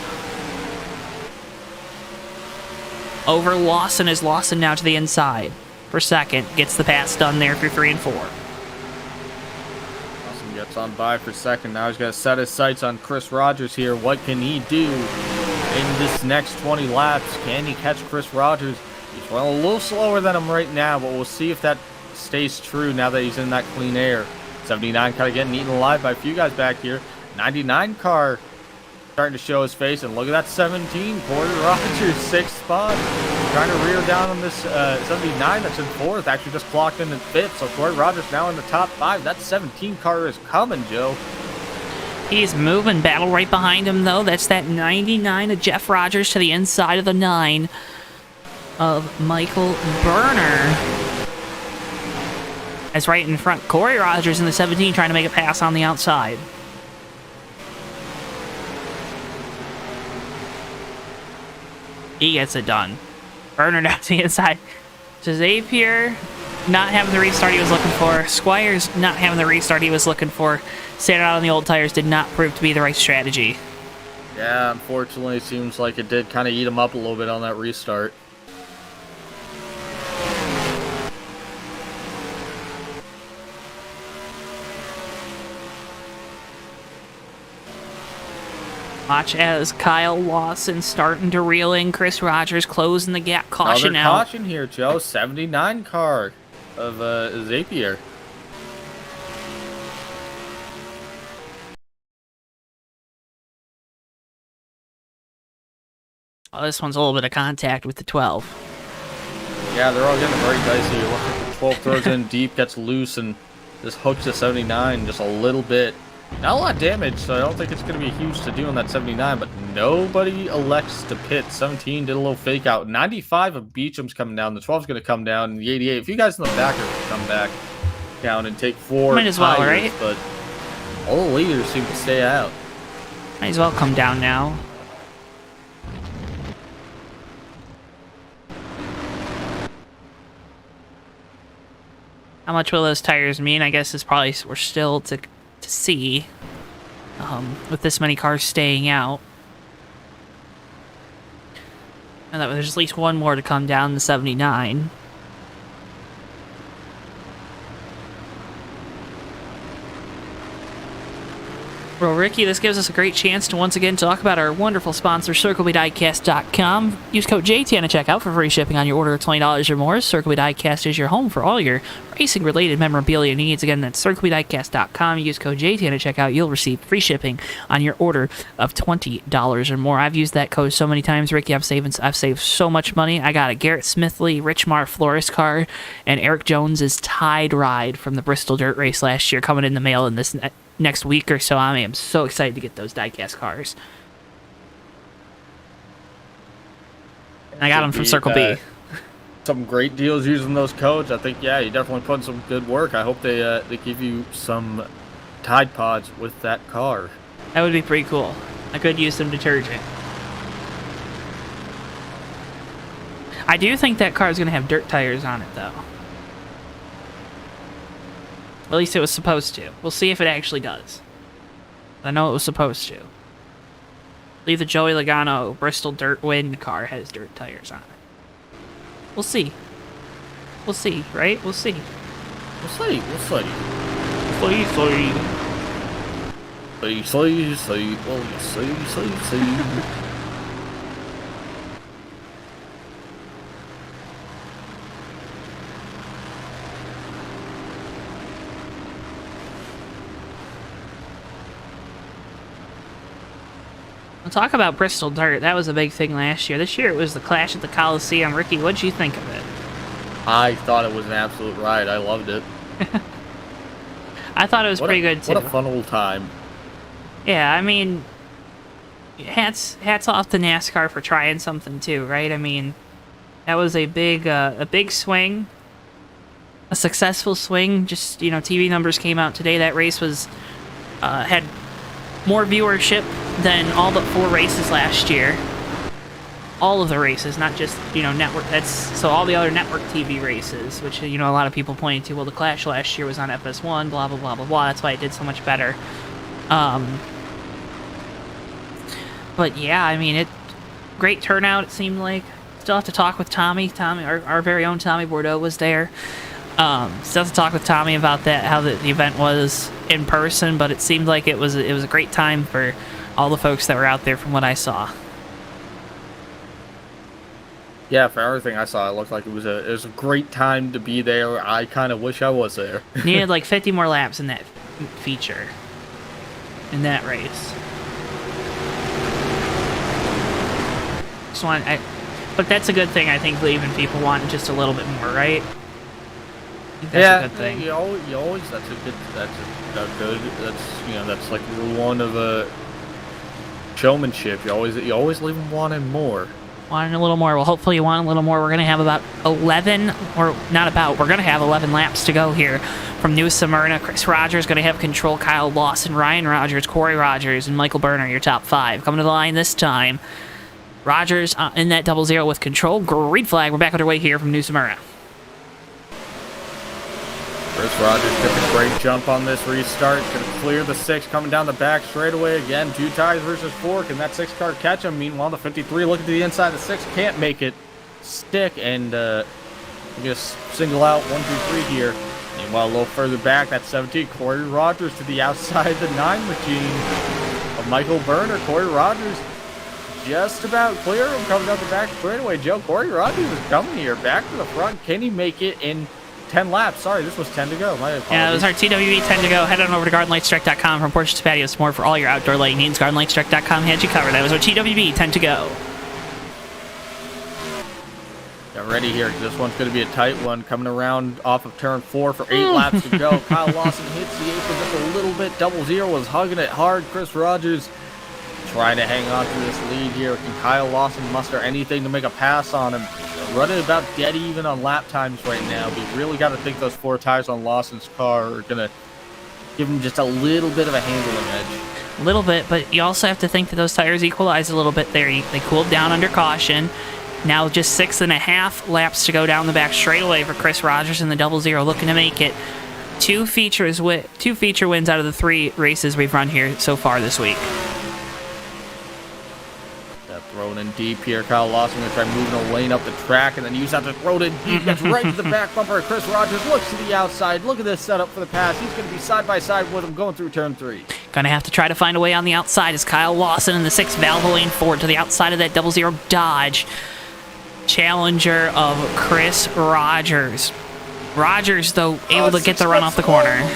over Lawson, as Lawson now to the inside for second. Gets the pass done there through 3 and 4. Lawson gets on by for second. Now he's got to set his sights on Chris Rogers here. What can he do in this next 20 laps? Can he catch Chris Rogers? He's running a little slower than him right now, but we'll see if that stays true now that he's in that clean air. 79 kind of getting eaten alive by a few guys back here. 99 car starting to show his face, and look at that 17. Corey Rogers, 6th spot. Trying to rear down on this 79 that's in 4th. Actually just clocked in 5th, so Corey Rogers now in the top 5. That 17 car is coming, Joe. He's moving. Battle right behind him, though. That's that 99 of Jeff Rogers to the inside of the 9 of Michael Berner. As right in front, Corey Rogers in the 17 trying to make a pass on the outside. He gets it done. Berner down to the inside. So Zapier not having the restart he was looking for. Squires not having the restart he was looking for. Staying out on the old tires did not prove to be the right strategy. Yeah, unfortunately, it seems like it did kind of eat him up a little bit on that restart. Watch as Kyle Lawson starting to reel in. Chris Rogers closing the gap. Caution Another out. caution here, Joe. 79 car of Zapier. Oh, this one's a little bit of contact with the 12. Yeah, they're all getting very dicey. It looks like the 12 throws in deep, gets loose, and just hooks the 79 just a little bit. Not a lot of damage, so I don't think it's going to be huge to do on that 79, but nobody elects to pit. 17 did a little fake out. 95 of Beecham's coming down. The 12's going to come down, and the 88. If you guys in the back are going to come back down and take 4 Might as well, tires, right? But all the leaders seem to stay out. Might as well come down now. How much will those tires mean? I guess is probably we're still to see with this many cars staying out. And that there's at least one more to come down the 79. Well, Ricky, this gives us a great chance to once again talk about our wonderful sponsor, CircleBDiecast.com. Use code JTN at checkout for free shipping on your order of $20 or more. CircleB Diecast is your home for all your racing-related memorabilia needs. Again, that's CircleBDiecast.com. Use code JTN at checkout. You'll receive free shipping on your order of $20 or more. I've used that code so many times, Ricky. I've saved so much money. I got a Garrett Smithley Richmar Flores car and Eric Jones's Tide Ride from the Bristol Dirt Race last year coming in the mail in this next week or so. I am so excited to get those diecast cars. And I got them from Circle B. Some great deals using those codes. I think, yeah, you definitely put in some good work. I hope they give you some Tide Pods with that car. That would be pretty cool. I could use some detergent. I do think that car is going to have dirt tires on it, though. At least it was supposed to. We'll see if it actually does. I know it was supposed to. I believe the Joey Logano Bristol Dirt Wind car has dirt tires on it. We'll see. We'll see, right? We'll see. We'll see. We'll see. See. We'll talk about Bristol Dirt. That was a big thing last year. This year it was the Clash at the Coliseum. Ricky, what'd you think of it? I thought it was an absolute ride. I loved it. I thought it was pretty good, too. What a fun old time. Yeah, I mean, hats off to NASCAR for trying something, too, right? I mean, that was a big swing. A successful swing. Just, you know, TV numbers came out today. That race was, had more viewership than all but 4 races last year. All of the races, not just, you know, network. So all the other network TV races, which, you know, a lot of people pointed to. Well, the Clash last year was on FS1, blah, blah, blah, blah, blah. That's why it did so much better. But yeah, I mean, great turnout, it seemed like. Still have to talk with Tommy. Tommy, our very own Tommy Bordeaux was there. Still have to talk with Tommy about that, how the event was in person, but it seemed like it was a great time for all the folks that were out there from what I saw. Yeah, for everything I saw, it looked like it was a great time to be there. I kind of wish I was there. Needed like 50 more laps in that feature, in that race. But that's a good thing. I think leaving people wanting just a little bit more, right? That's a good thing. You always that's like rule one of showmanship. You always leave them wanting more. Wanting a little more. Well, hopefully you want a little more. We're going to have we're going to have 11 laps to go here from New Smyrna. Chris Rogers going to have control. Kyle Lawson, Ryan Rogers, Corey Rogers, and Michael Berner, your top 5. Coming to the line this time. Rogers in that 00 with control. Green flag. We're back underway here from New Smyrna. Chris Rogers took a great jump on this restart. Going to clear the 6 coming down the back straightaway again. 2 tires versus 4. Can that 6 car catch him? Meanwhile, the 53 looking to the inside. The 6 can't make it stick, and just single out 1, 2, 3 here. Meanwhile, a little further back, that 17. Corey Rogers to the outside. The 9 machine of Michael Berner. Corey Rogers just about clear him coming down the back straightaway. Joe, Corey Rogers is coming here. Back to the front. Can he make it in 10 laps? Sorry, this was 10 to go. My apologies. Yeah, it was our TWE 10 to go. Head on over to GardenLightStrike.com from porches to patios more for all your outdoor lighting needs. GardenLightStrike.com had you covered. That was our TWE 10 to go. Get ready here. This one's going to be a tight one coming around off of turn 4 for 8 laps to go. Kyle Lawson hits the apron just a little bit. 00 was hugging it hard. Chris Rogers trying to hang on to this lead here. Can Kyle Lawson muster anything to make a pass on him? Running about dead even on lap times right now. We really got to think those 4 tires on Lawson's car are going to give him just a little bit of a handling edge. A little bit, but you also have to think that those tires equalize a little bit there. They cooled down under caution. Now just 6.5 laps to go down the back straightaway for Chris Rogers in the 00, looking to make it two feature wins out of the 3 races we've run here so far this week. Thrown in deep here. Kyle Lawson going to try moving a lane up the track and then use that to throw it in deep. Gets right to the back bumper. Chris Rogers looks to the outside. Look at this setup for the pass. He's going to be side by side with him going through turn 3. Gonna have to try to find a way on the outside as Kyle Lawson in the 6th valve lane forward to the outside of that 00 Dodge. Challenger of Chris Rogers. Rogers, though, able to get the run off the corner.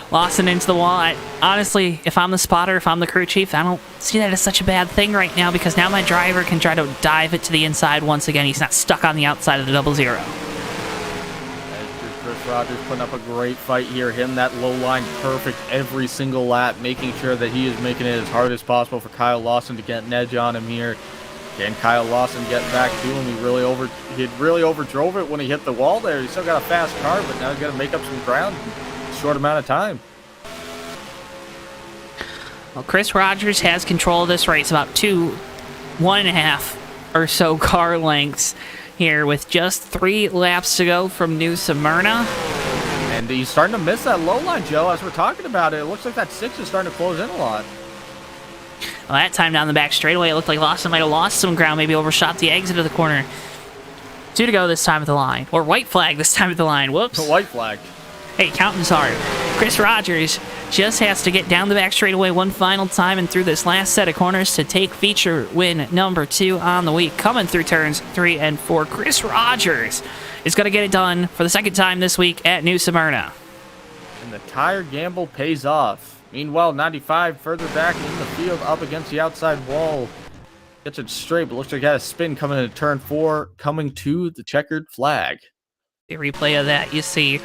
Lawson into the wall. Honestly, if I'm the spotter, if I'm the crew chief, I don't see that as such a bad thing right now because now my driver can try to dive it to the inside once again. He's not stuck on the outside of the 00. Chris Rogers putting up a great fight here. Him that low line perfect every single lap, making sure that he is making it as hard as possible for Kyle Lawson to get an edge on him here. Again, Kyle Lawson getting back to him. He really overdrove it when he hit the wall there. He's still got a fast car, but now he's got to make up some ground in a short amount of time. Well, Chris Rogers has control of this race, about 1.5 or so car lengths here with just 3 laps to go from New Smyrna. And he's starting to miss that low line, Joe, as we're talking about it. It looks like that 6 is starting to close in a lot. Well, that time down the back straightaway, it looked like Lawson might have lost some ground, maybe overshot the exit of the corner. 2 to go this time at the line. Or white flag this time at the line. Whoops. White flag. Hey, counting's hard. Chris Rogers just has to get down the back straightaway one final time and through this last set of corners to take feature win number 2 on the week. Coming through turns 3 and 4, Chris Rogers is going to get it done for the 2nd time this week at New Smyrna. And the tire gamble pays off. Meanwhile, 95 further back in the field up against the outside wall. Gets it straight, but looks like he had a spin coming into turn 4, coming to the checkered flag. The replay of that, you see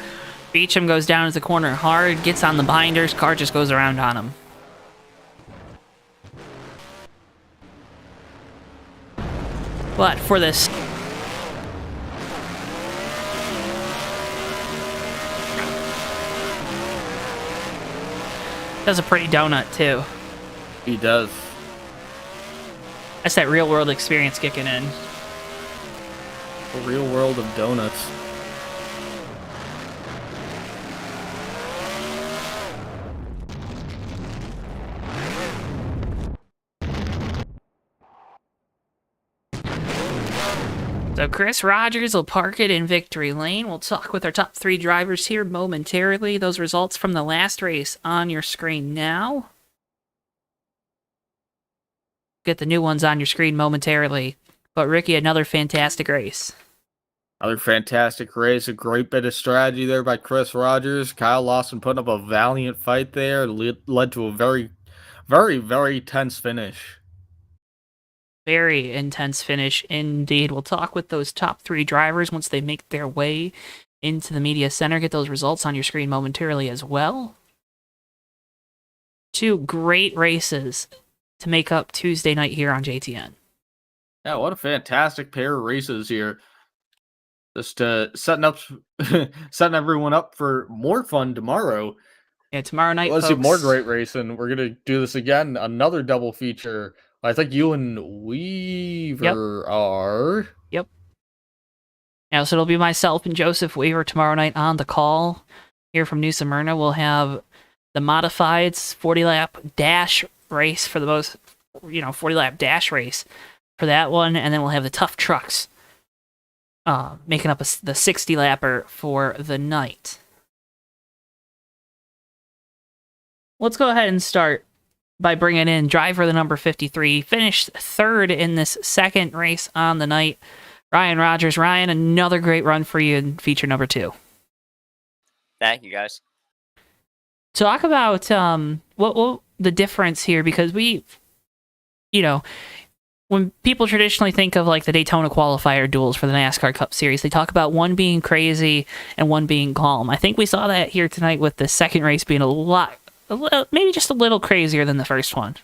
Beecham goes down to the corner hard, gets on the binders, car just goes around on him. But for this does a pretty donut too. He does. That's that real world experience kicking in. The real world of donuts. So Chris Rogers will park it in victory lane. We'll talk with our top 3 drivers here momentarily. Those results from the last race on your screen now. Get the new ones on your screen momentarily. But Ricky, another fantastic race. Another fantastic race. A great bit of strategy there by Chris Rogers. Kyle Lawson putting up a valiant fight there. Led to a very, very, very tense finish. Very intense finish indeed. We'll talk with those top 3 drivers once they make their way into the media center. Get those results on your screen momentarily as well. 2 great races to make up Tuesday night here on JTN. Yeah, what a fantastic pair of races here. Just setting everyone up for more fun tomorrow. Yeah, tomorrow night, let's folks, see more great racing. We're gonna do this again, another double feature. I think you and Weaver are. Yep. Yeah, so it'll be myself and Joseph Weaver tomorrow night on the call here from New Smyrna. We'll have the modifieds 40-lap dash race for the most, 40-lap dash race for that one, and then we'll have the tough trucks making up the 60-lapper for the night. Let's go ahead and start by bringing in driver the number 53, finished 3rd in this 2nd race on the night, Ryan Rogers. Ryan, another great run for you in feature number 2. Thank you, guys. Talk about what the difference here, because we, when people traditionally think of like the Daytona qualifier duels for the NASCAR Cup Series, they talk about one being crazy and one being calm. I think we saw that here tonight with the 2nd race being maybe just a little crazier than the first one.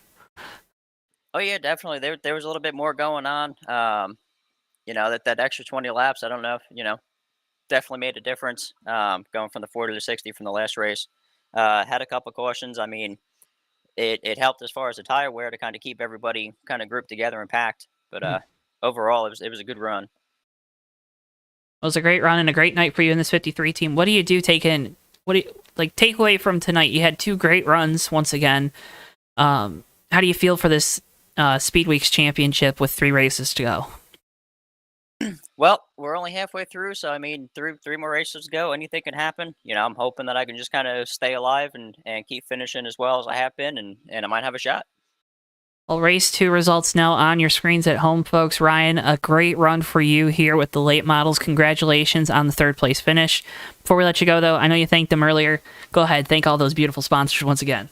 Oh yeah, definitely. There was a little bit more going on. That extra 20 laps, I don't know if, definitely made a difference. Going from the 40 to 60 from the last race. Had a couple cautions. I mean, it helped as far as the tire wear to kind of keep everybody kind of grouped together and packed. But overall, it was a good run. It was a great run and a great night for you in this 53 team. What do you take away from tonight? You had 2 great runs once again. How do you feel for this Speedweeks championship with 3 races to go? Well, we're only halfway through, so I mean, three more races to go. Anything can happen. I'm hoping that I can just kind of stay alive and keep finishing as well as I have been, and I might have a shot. Well, race 2 results now on your screens at home, folks. Ryan, a great run for you here with the late models. Congratulations on the 3rd place finish. Before we let you go, though, I know you thanked them earlier. Go ahead, thank all those beautiful sponsors once again.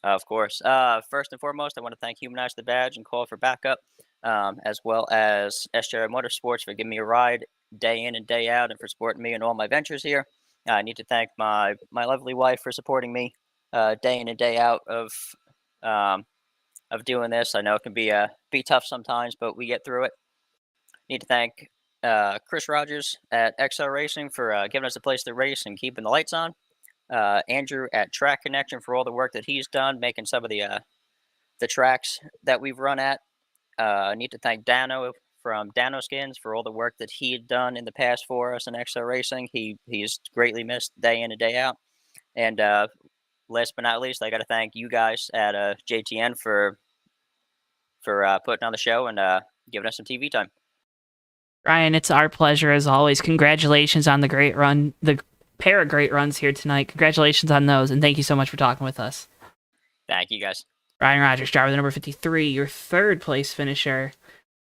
Of course. First and foremost, I want to thank Humanize the Badge and Call for Backup, as well as SJR Motorsports for giving me a ride day in and day out and for supporting me in all my ventures here. I need to thank my lovely wife for supporting me day in and day out of doing this. I know it can be tough sometimes, but we get through it. Need to thank Chris Rogers at XL Racing for giving us a place to race and keeping the lights on. Andrew at Track Connection for all the work that he's done, making some of the tracks that we've run at. I need to thank Dano from Dano Skins for all the work that he had done in the past for us in XL Racing. He's greatly missed day in and day out. And last but not least, I got to thank you guys at JTN for putting on the show and giving us some TV time. Ryan, it's our pleasure as always. Congratulations on the great run, the pair of great runs here tonight. Congratulations on those, and thank you so much for talking with us. Thank you, guys. Ryan Rogers, driver the number 53, your 3rd place finisher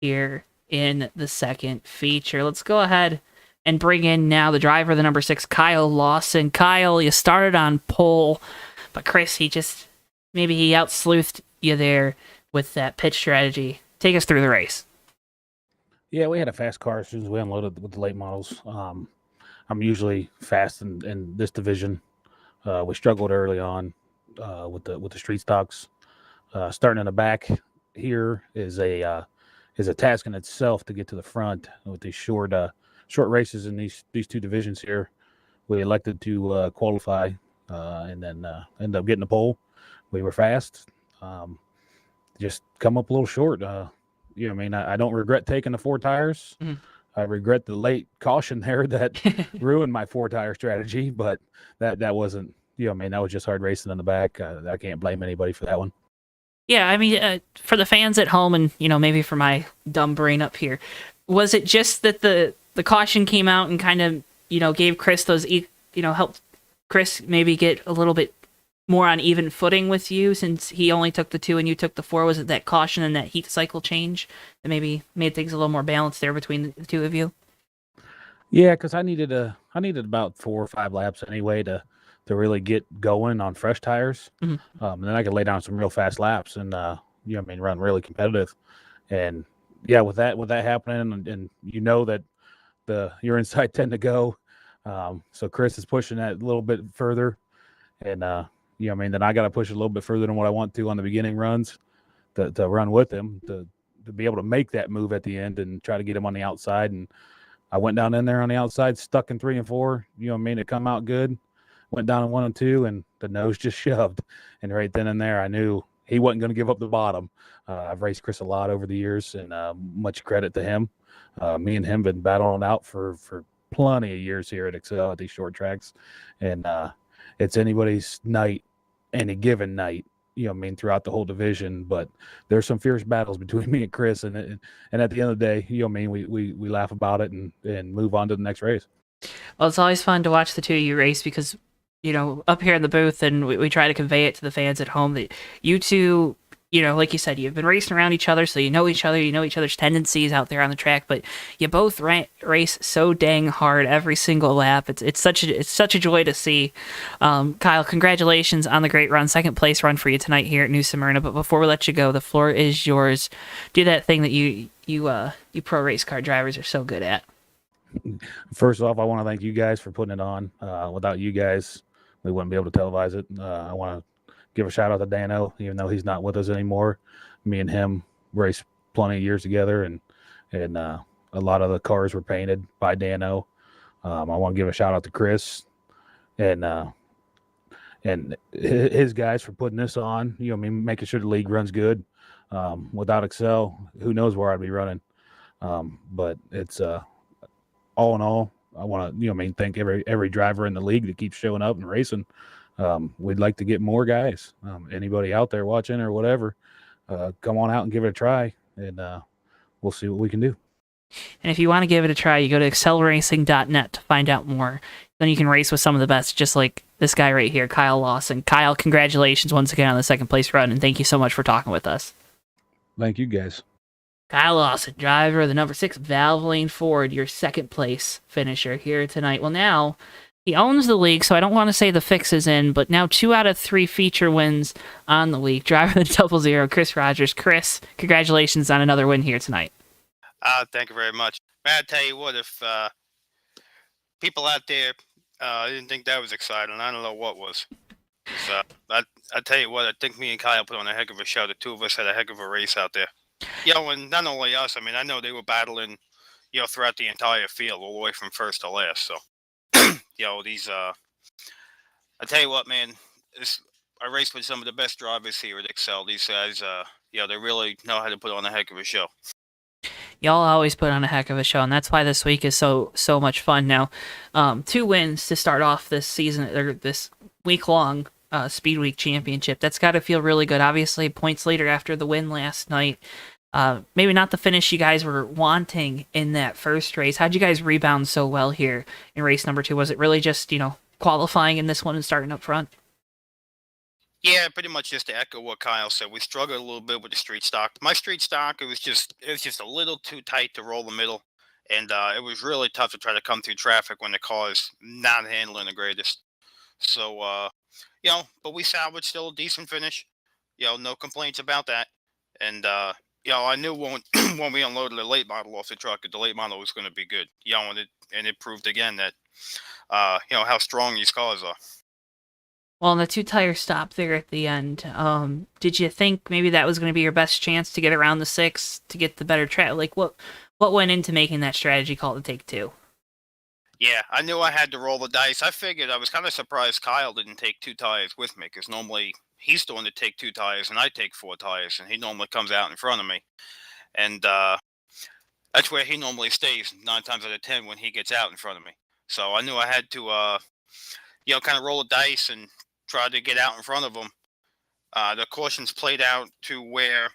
here in the 2nd feature. Let's go ahead and bring in now the driver, the number 6, Kyle Lawson. Kyle, you started on pole, but Chris, he out-sleuthed you there with that pitch strategy. Take us through the race. Yeah, we had a fast car as soon as we unloaded with the late models. I'm usually fast in this division. We struggled early on with the street stocks. Starting in the back here is a task in itself to get to the front with these short races in these 2 divisions here. We elected to qualify and then end up getting the pole. We were fast. Just come up a little short. I don't regret taking the 4 tires. Mm-hmm. I regret the late caution there that ruined my 4-tire strategy, but that wasn't, that was just hard racing in the back. I can't blame anybody for that one. Yeah, for the fans at home and, maybe for my dumb brain up here, was it just that the caution came out and kind of, gave Chris those, helped Chris maybe get a little bit more on even footing with you since he only took the 2 and you took the 4? Was it that caution and that heat cycle change that maybe made things a little more balanced there between the 2 of you? Yeah, because I needed about 4 or 5 laps anyway to really get going on fresh tires. Mm-hmm. And then I could lay down some real fast laps and run really competitive. And yeah, with that happening and that your inside tend to go. So Chris is pushing that a little bit further, and then I got to push it a little bit further than what I want to on the beginning runs to run with him to be able to make that move at the end and try to get him on the outside. And I went down in there on the outside, stuck in 3 and 4. To come out good. Went down in 1 and 2, and the nose just shoved. And right then and there, I knew he wasn't going to give up the bottom. I've raced Chris a lot over the years, and much credit to him. Me and him been battling out for plenty of years here at Excel at these short tracks, and it's anybody's night, any given night. Throughout the whole division, but there's some fierce battles between me and Chris, and at the end of the day, we laugh about it and move on to the next race. Well, it's always fun to watch the 2 of you race because, up here in the booth, and we try to convey it to the fans at home that you 2, like you said, you've been racing around each other, so you know each other's tendencies out there on the track, but you both race so dang hard every single lap. It's such a joy to see. Kyle, congratulations on the great run, 2nd place run for you tonight here at New Smyrna. But before we let you go, the floor is yours. Do that thing that you pro race car drivers are so good at. First off, I want to thank you guys for putting it on. Without you guys, we wouldn't be able to televise it. I want to give a shout out to Dano, even though he's not with us anymore. Me and him raced plenty of years together, and a lot of the cars were painted by Dano. I want to give a shout out to Chris and his guys for putting this on. Making sure the league runs good. Without Excel, who knows where I'd be running. But it's all in all, I want to thank every driver in the league that keeps showing up and racing. We'd like to get more guys. Anybody out there watching or whatever, come on out and give it a try, and we'll see what we can do. And if you want to give it a try, you go to acceleracing.net to find out more. Then you can race with some of the best, just like this guy right here, Kyle Lawson. Kyle, congratulations once again on the second place run, and thank you so much for talking with us. Thank you, guys. Kyle Lawson, driver of the number 6 Valvoline Ford, your second place finisher here tonight. Well, now he owns the league, so I don't want to say the fix is in, but now 2 out of 3 feature wins on the league. Driver of the 000, Chris Rogers. Chris, congratulations on another win here tonight. Thank you very much. Man, I tell you what, if people out there didn't think that was exciting, I don't know what was. I tell you what, I think me and Kyle put on a heck of a show. The two of us had a heck of a race out there. And not only us, I mean, I know they were battling, throughout the entire field, all the way from first to last. So, these, I tell you what, man, I raced with some of the best drivers here at Excel. These guys, they really know how to put on a heck of a show. Y'all always put on a heck of a show, and that's why this week is so much fun. Now, 2 wins to start off this season, or this week-long Speed Week Championship. That's got to feel really good. Obviously, points later after the win last night. Maybe not the finish you guys were wanting in that first race. How'd you guys rebound so well here in race number 2? Was it really just, qualifying in this one and starting up front? Yeah, pretty much just to echo what Kyle said. We struggled a little bit with the street stock. My street stock, it was just a little too tight to roll the middle, and it was really tough to try to come through traffic when the car is not handling the greatest. So, but we salvaged still a decent finish. No complaints about that. And I knew when when we unloaded the late model off the truck, that the late model was going to be good. And it proved again that how strong these cars are. Well, the 2-tire stop there at the end, did you think maybe that was going to be your best chance to get around the 6 to get the better track? Like, what went into making that strategy call to take 2? Yeah, I knew I had to roll the dice. I figured, I was kind of surprised Kyle didn't take 2 tires with me, because normally he's the one to take 2 tires and I take 4 tires, and he normally comes out in front of me. And that's where he normally stays 9 times out of 10 when he gets out in front of me. So I knew I had to, kind of roll the dice and try to get out in front of him. The cautions played out to where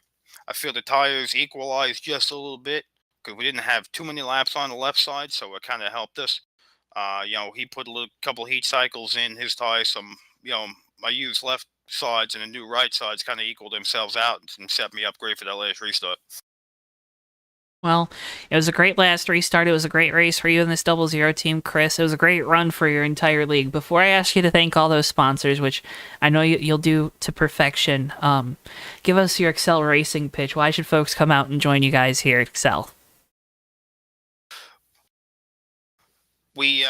I feel the tires equalized just a little bit, because we didn't have too many laps on the left side, so it kind of helped us. He put a couple heat cycles in his tires. I used left sides, and the new right sides kind of equaled themselves out and set me up great for that last restart. Well, it was a great last restart. It was a great race for you and this 000 team, Chris. It was a great run for your entire league. Before I ask you to thank all those sponsors, which I know you'll do to perfection, give us your Excel Racing pitch. Why should folks come out and join you guys here at Excel? We,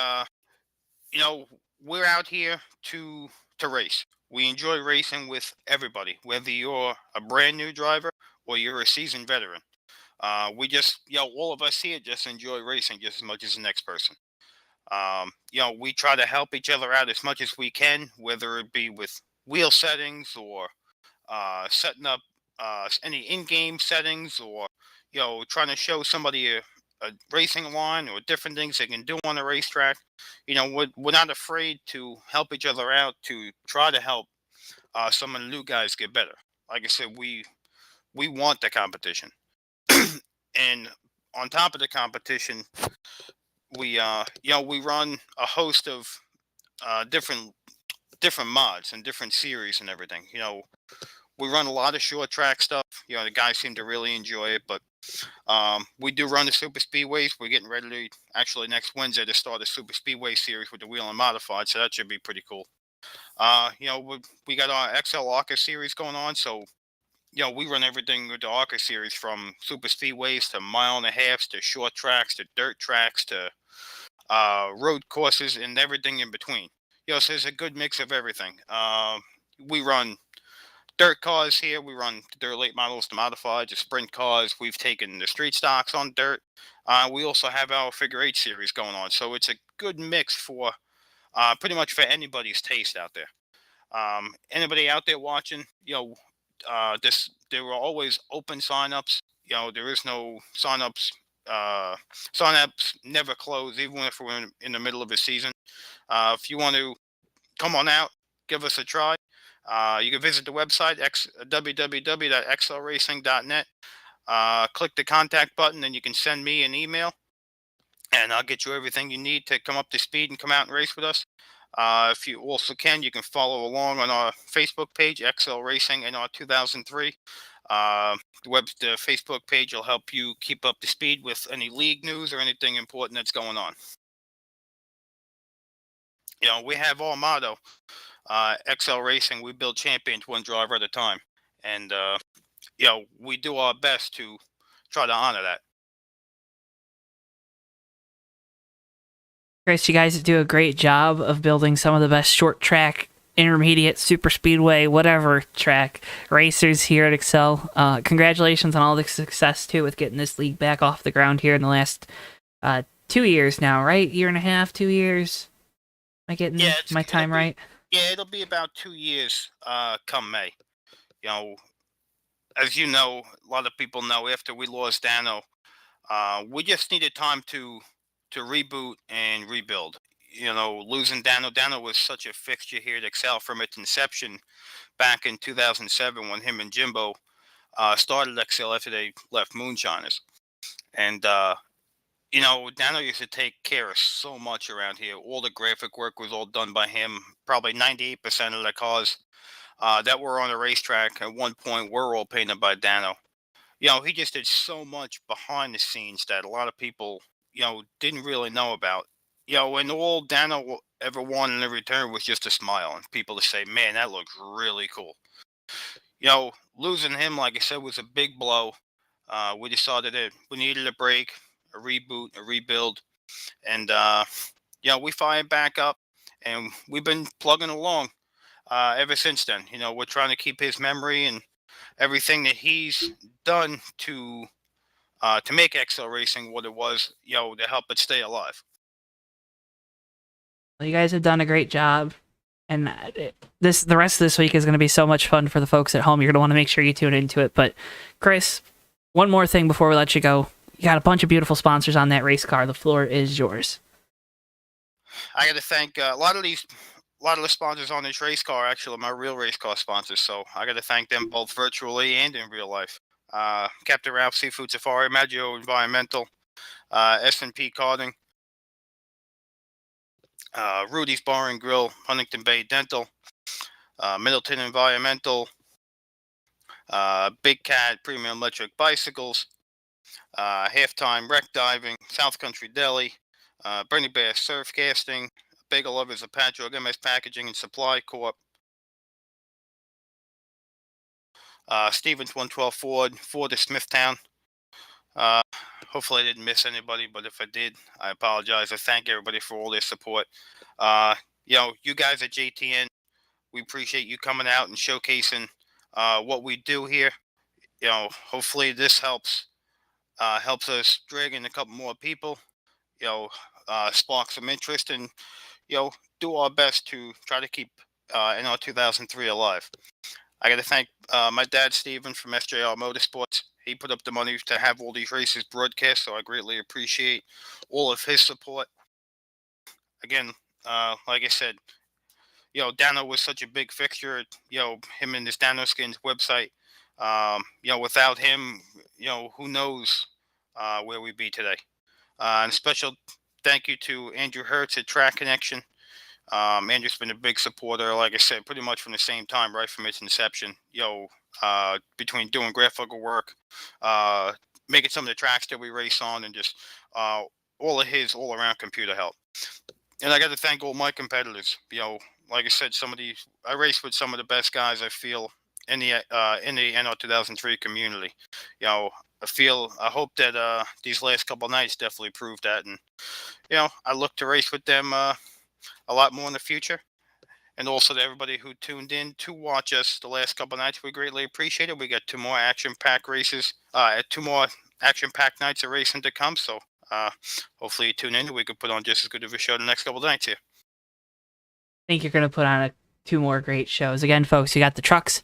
we're out here to race. We enjoy racing with everybody, whether you're a brand new driver or you're a seasoned veteran. We just, all of us here just enjoy racing just as much as the next person. We try to help each other out as much as we can, whether it be with wheel settings or setting up any in-game settings, or, trying to show somebody a racing line or different things they can do on a racetrack. We're not afraid to help each other out, to try to help some of the new guys get better. Like I said, we want the competition. And on top of the competition, we run a host of different mods and different series and everything. We run a lot of short track stuff. The guys seem to really enjoy it, but we do run the super speedways. We're getting ready to actually next Wednesday to start a super speedway series with the wheel and modified, so that should be pretty cool. We got our XL ARCA series going on, so we run everything with the ARCA series, from super speedways to 1.5 to short tracks to dirt tracks to road courses and everything in between. So there's a good mix of everything. We run dirt cars here. We run dirt late models to modified to sprint cars. We've taken the street stocks on dirt. We also have our figure 8 series going on. So it's a good mix for pretty much for anybody's taste out there. Anybody out there watching, there were always open signups. There is no signups sign-ups never close, even if we're in the middle of a season. If you want to come on out, give us a try. You can visit the website, www.xlracing.net. Click the contact button, and you can send me an email, and I'll get you everything you need to come up to speed and come out and race with us. If you also can, you can follow along on our Facebook page, XL Racing NR 2003. The Facebook page will help you keep up to speed with any league news or anything important that's going on. You know, we have our motto, XL Racing, we build champions one driver at a time. And, you know, we do our best to try to honor that. Chris, you guys do a great job of building some of the best short track, intermediate, super speedway, whatever track racers here at Excel. Congratulations on all the success, too, with getting this league back off the ground here in the last 2 years now, right? Year and a half, 2 years? Am I getting my time right? Yeah, it'll be about 2 years come May. You know, as you know, a lot of people know, after we lost Dano, we just needed time to reboot and rebuild. You know, losing Dano was such a fixture here at Excel from its inception back in 2007 when him and Jimbo started Excel after they left Moonshiners. And, you know, Dano used to take care of so much around here. All the graphic work was all done by him. Probably 98% of the cars that were on the racetrack at one point were all painted by Dano. You know, he just did so much behind the scenes that a lot of people, you know, didn't really know about. You know, and all Dano ever wanted in return was just a smile and people to say, man, that looks really cool. You know, losing him, like I said, was a big blow. We decided that we needed a break, a reboot, a rebuild. And, you know, we fired back up and we've been plugging along ever since then. You know, we're trying to keep his memory and everything that he's done to make XL Racing what it was, you know, to help it stay alive. Well, you guys have done a great job, and the rest of this week is going to be so much fun for the folks at home. You're going to want to make sure you tune into it. But Chris, one more thing before we let you go. You got a bunch of beautiful sponsors on that race car. The floor is yours. I got to thank a lot of the sponsors on this race car actually are my real race car sponsors. So I got to thank them both virtually and in real life. Captain Ralph Seafood Safari, Maggio Environmental, S&P Karting, Rudy's Bar and Grill, Huntington Bay Dental, Middleton Environmental, Big Cat Premium Electric Bicycles, Halftime Wreck Diving, South Country Deli, Bernie Bass Surf Casting, Bagel Lovers of Patchwork, MS Packaging and Supply Corp, Stevens 112 Ford of Smithtown. Hopefully I didn't miss anybody, but if I did, I apologize. I thank everybody for all their support. You know, you guys at JTN, we appreciate you coming out and showcasing what we do here. You know, hopefully this helps us drag in a couple more people, you know, spark some interest, and, you know, do our best to try to keep NR 2003 alive. I got to thank my dad, Steven, from SJR Motorsports. He put up the money to have all these races broadcast, so I greatly appreciate all of his support. Again, like I said, you know, Dano was such a big fixture, you know, him and his Dano Skins website. You know, without him, you know, who knows where we'd be today. And special thank you to Andrew Hertz at Track Connection. Andrew's been a big supporter, like I said, pretty much from the same time, right from its inception. You know, between doing graphical work, making some of the tracks that we race on, and just all of his all-around computer help. And I got to thank all my competitors. You know, like I said, I race with some of the best guys I feel in the NR 2003 community. You know, I hope that these last couple of nights definitely proved that, and, you know, I look to race with them a lot more in the future. And also to everybody who tuned in to watch us the last couple of nights, we greatly appreciate it. We got 2 more action-packed races, 2 more action-packed nights of racing to come. So hopefully you tune in and we can put on just as good of a show the next couple of nights here. I think you're going to put on 2 more great shows. Again, folks, you got the trucks.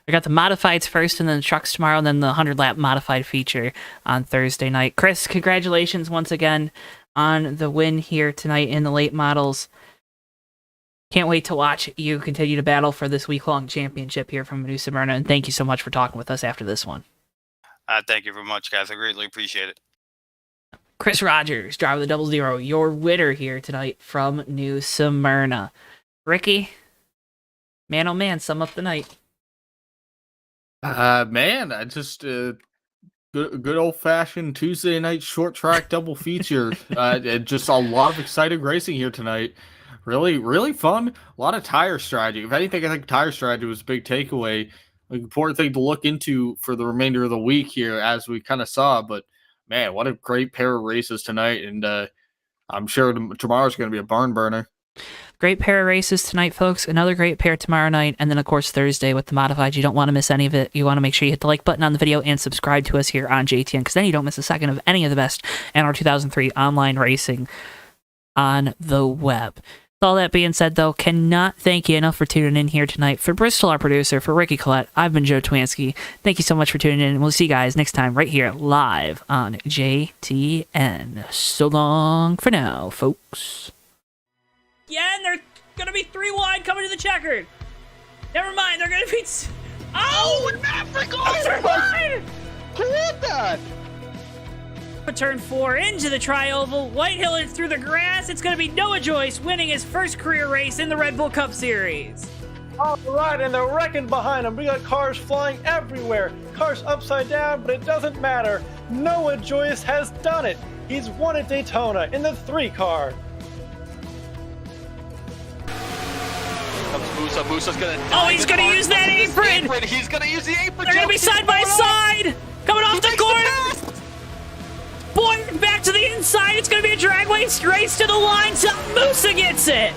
We got the modifieds first, and then the trucks tomorrow, and then the 100-lap modified feature on Thursday night. Chris, congratulations once again on the win here tonight in the late models. Can't wait to watch you continue to battle for this week-long championship here from New Smyrna, and thank you so much for talking with us after this one. Thank you very much, guys. I greatly appreciate it. Chris Rogers, driver of the 00, your winner here tonight from New Smyrna. Ricky, man oh man, sum up the night. Man, I just good old fashioned Tuesday night short track double feature. Just a lot of exciting racing here tonight. Really fun. A lot of tire strategy. If anything, I think tire strategy was a big takeaway. An important thing to look into for the remainder of the week here, as we kind of saw. But man, what a great pair of races tonight, and I'm sure tomorrow's going to be a barn burner. Great pair of races tonight, folks. Another great pair tomorrow night. And then, of course, Thursday with the modified. You don't want to miss any of it. You want to make sure you hit the like button on the video and subscribe to us here on JTN, because then you don't miss a second of any of the best NR 2003 online racing on the web. With all that being said, though, cannot thank you enough for tuning in here tonight. For Bristol, our producer, for Ricky Collette, I've been Joe Twansky. Thank you so much for tuning in, and we'll see you guys next time right here live on JTN. So long for now, folks. Yeah, and they're going to be 3 wide coming to the checkered. Never mind, they're going to be... Oh, Maverick! They're wide! What that? Turn 4 into the tri-oval. Whitehill through the grass. It's going to be Noah Joyce winning his first career race in the Red Bull Cup Series. All right, and they're wrecking behind them. We got cars flying everywhere. Cars upside down, but it doesn't matter. Noah Joyce has done it. He's won at Daytona in the 3 car. Comes Musa. Musa's gonna. Oh, he's going to use that apron. He's gonna use the apron. They're going to be side by side. Coming off the corner. Boy, back to the inside. It's going to be a drag race to the line. So Musa gets it.